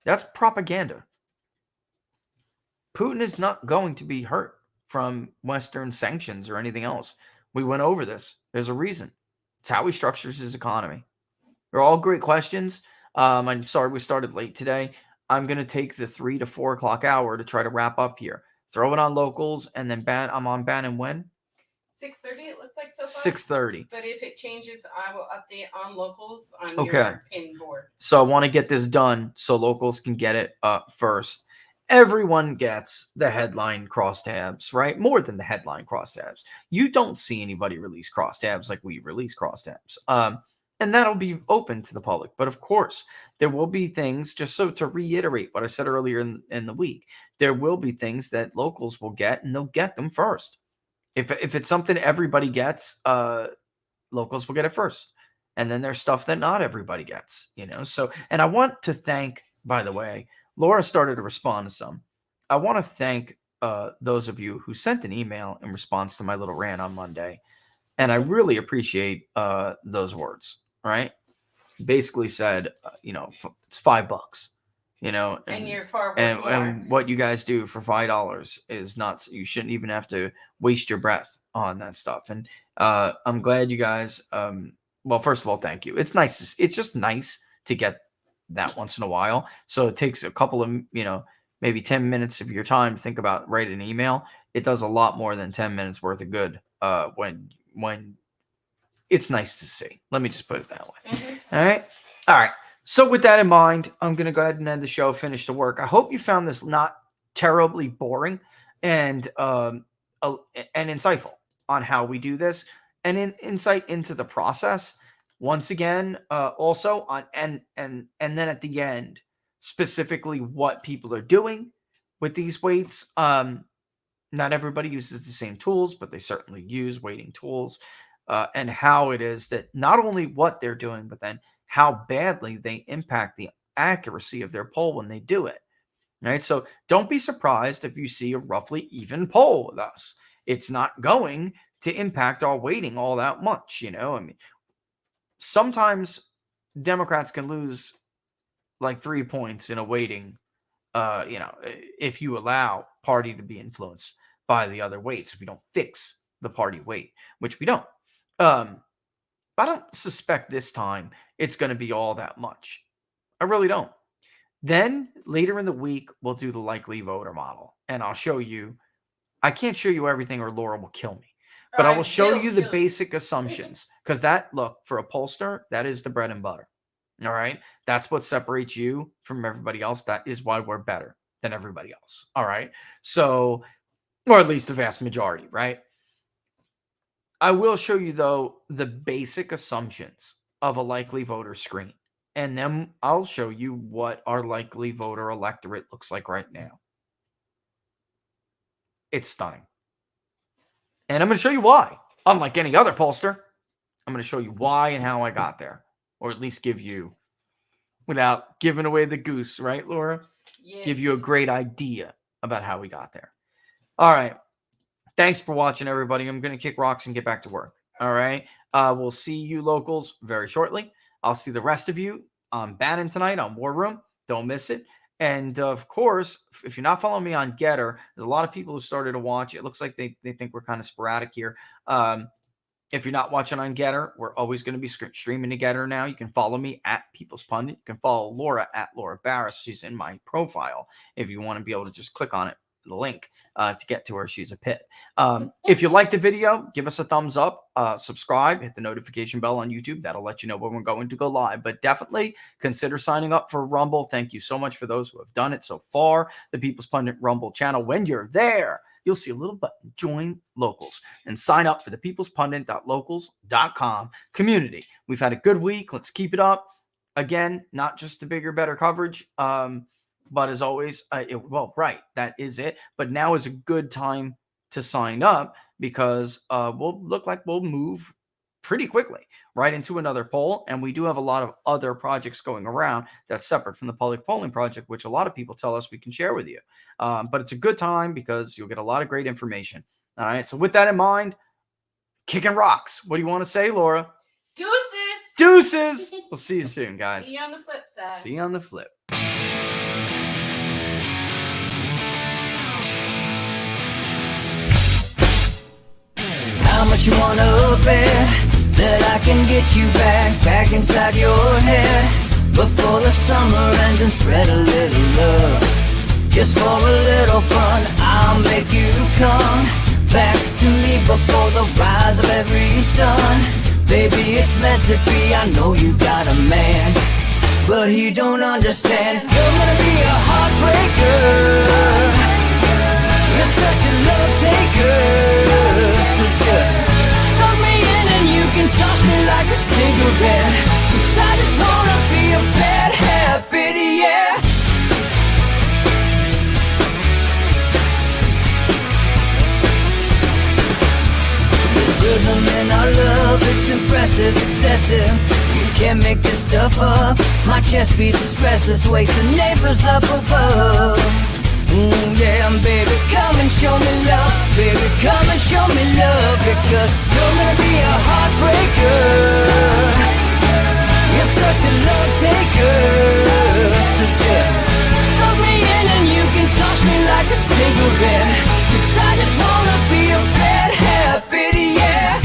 That's propaganda. Putin is not going to be hurt from Western sanctions or anything else. We went over this. There's a reason. It's how he structures his economy. They're all great questions. I'm sorry we started late today. I'm going to take the 3 to 4 o'clock hour to try to wrap up here. Throw it on locals, and then I'm on Bannon when? 6:30, it looks like so far. 6:30. But if it changes, I will update on locals on Okay. your pin board. So I want to get this done so locals can get it first. Everyone gets the headline crosstabs, right? More than the headline crosstabs. You don't see anybody release crosstabs like we release crosstabs. And that'll be open to the public. But of course, there will be things, just so to reiterate what I said earlier in the week, there will be things that locals will get, and they'll get them first. If it's something everybody gets, locals will get it first. And then there's stuff that not everybody gets, So, and I want to thank, by the way, Laura started to respond to some. I want to thank those of you who sent an email in response to my little rant on Monday. And I really appreciate those words, right? Basically said, it's $5. And you're far worth more. And what you guys do for $5 is nuts. You shouldn't even have to waste your breath on that stuff. And I'm glad you guys. Well, first of all, thank you. It's nice. It's just nice to get that once in a while. So it takes a couple of maybe 10 minutes of your time to think about writing an email. It does a lot more than 10 minutes worth of good when it's nice to see. Let me just put it that way. Mm-hmm. All right. So with that in mind, I'm going to go ahead and end the show, finish the work. I hope you found this not terribly boring and insightful on how we do this and insight into the process. Once again, also on and then at the end, specifically what people are doing with these weights. Not everybody uses the same tools, but they certainly use weighting tools, and how it is that not only what they're doing, but then how badly they impact the accuracy of their poll when they do it. Right? So don't be surprised if you see a roughly even poll with us. It's not going to impact our weighting all that much. I mean, sometimes Democrats can lose like 3 points in a weighting, if you allow party to be influenced by the other weights, if you don't fix the party weight, which we don't. I don't suspect this time it's going to be all that much. I really don't. Then later in the week, we'll do the likely voter model, and I'll show you. I can't show you everything or Laura will kill me. But I will Alright, show chill, you the chill. basic assumptions because that, look, for a pollster, that is the bread and butter. All right. That's what separates you from everybody else. That is why we're better than everybody else. All right. So, or at least the vast majority, right? I will show you, though, the basic assumptions of a likely voter screen. And then I'll show you what our likely voter electorate looks like right now. It's stunning. And I'm going to show you why. Unlike any other pollster, I'm going to show you why and how I got there. Or at least give you, without giving away the goose, right, Laura? Yes. Give you a great idea about how we got there. All right. Thanks for watching, everybody. I'm going to kick rocks and get back to work. All right. We'll see you locals very shortly. I'll see the rest of you on Bannon tonight on War Room. Don't miss it. And of course, if you're not following me on Getter, there's a lot of people who started to watch. It looks like they think we're kind of sporadic here. If you're not watching on Getter, we're always going to be streaming to Getter now. You can follow me at People's Pundit. You can follow Laura at Laura Barris. She's in my profile if you want to be able to just click on it, the link to get to her. She's a pit. If you like the video, give us a thumbs up, subscribe, hit the notification bell on YouTube. That'll let you know when we're going to go live. But definitely consider signing up for Rumble. Thank you so much for those who have done it so far. The People's Pundit Rumble channel. When you're there, you'll see a little button, join locals, and sign up for the peoplespundit.locals.com community. We've had a good week. Let's keep it up. Again, not just the bigger, better coverage. But as always, right, that is it. But now is a good time to sign up because we'll look like we'll move pretty quickly right into another poll. And we do have a lot of other projects going around that's separate from the public polling project, which a lot of people tell us we can share with you. But it's a good time because you'll get a lot of great information. All right. So with that in mind, kicking rocks. What do you want to say, Laura? Deuces. We'll see you soon, guys. See you on the flip side. See you on the flip. How much you wanna bet that I can get you back inside your head before the summer ends and spread a little love. Just for a little fun, I'll make you come back to me before the rise of every sun. Baby, it's meant to be. I know you got a man, but he don't understand. You're gonna be a heartbreaker. You're such a love taker. So just suck me in and you can toss me like a cigarette. 'Cause I just wanna be a bad habit, yeah. There's rhythm in our love, it's impressive, excessive. You can't make this stuff up. My chest beats, it's restless, wakes the neighbors up above. Yeah, baby, come and show me love. Baby, come and show me love. Because you're gonna be a heartbreaker. You're such a love taker. So just suck me in and you can toss me like a cigarette. 'Cause I just wanna be a bad habit, yeah.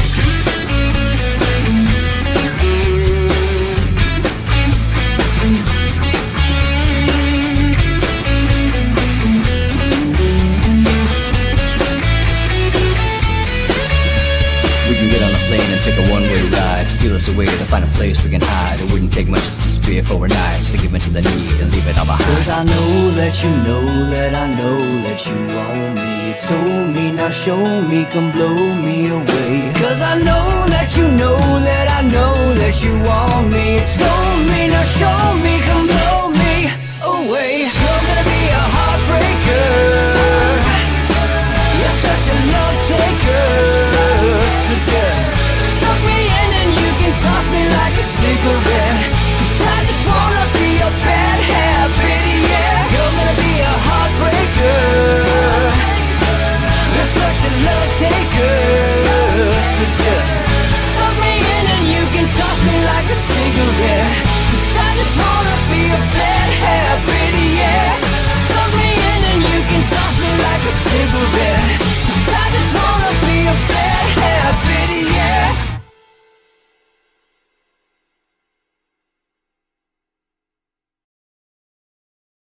Get on a plane and take a one-way ride. Steal us away to find a place we can hide. It wouldn't take much to spear for a night, just to give in to the need and leave it all behind. 'Cause I know that you know that I know that you want me. You told me, now show me, come blow me away. 'Cause I know that you know that I know that you want me. You told me, now show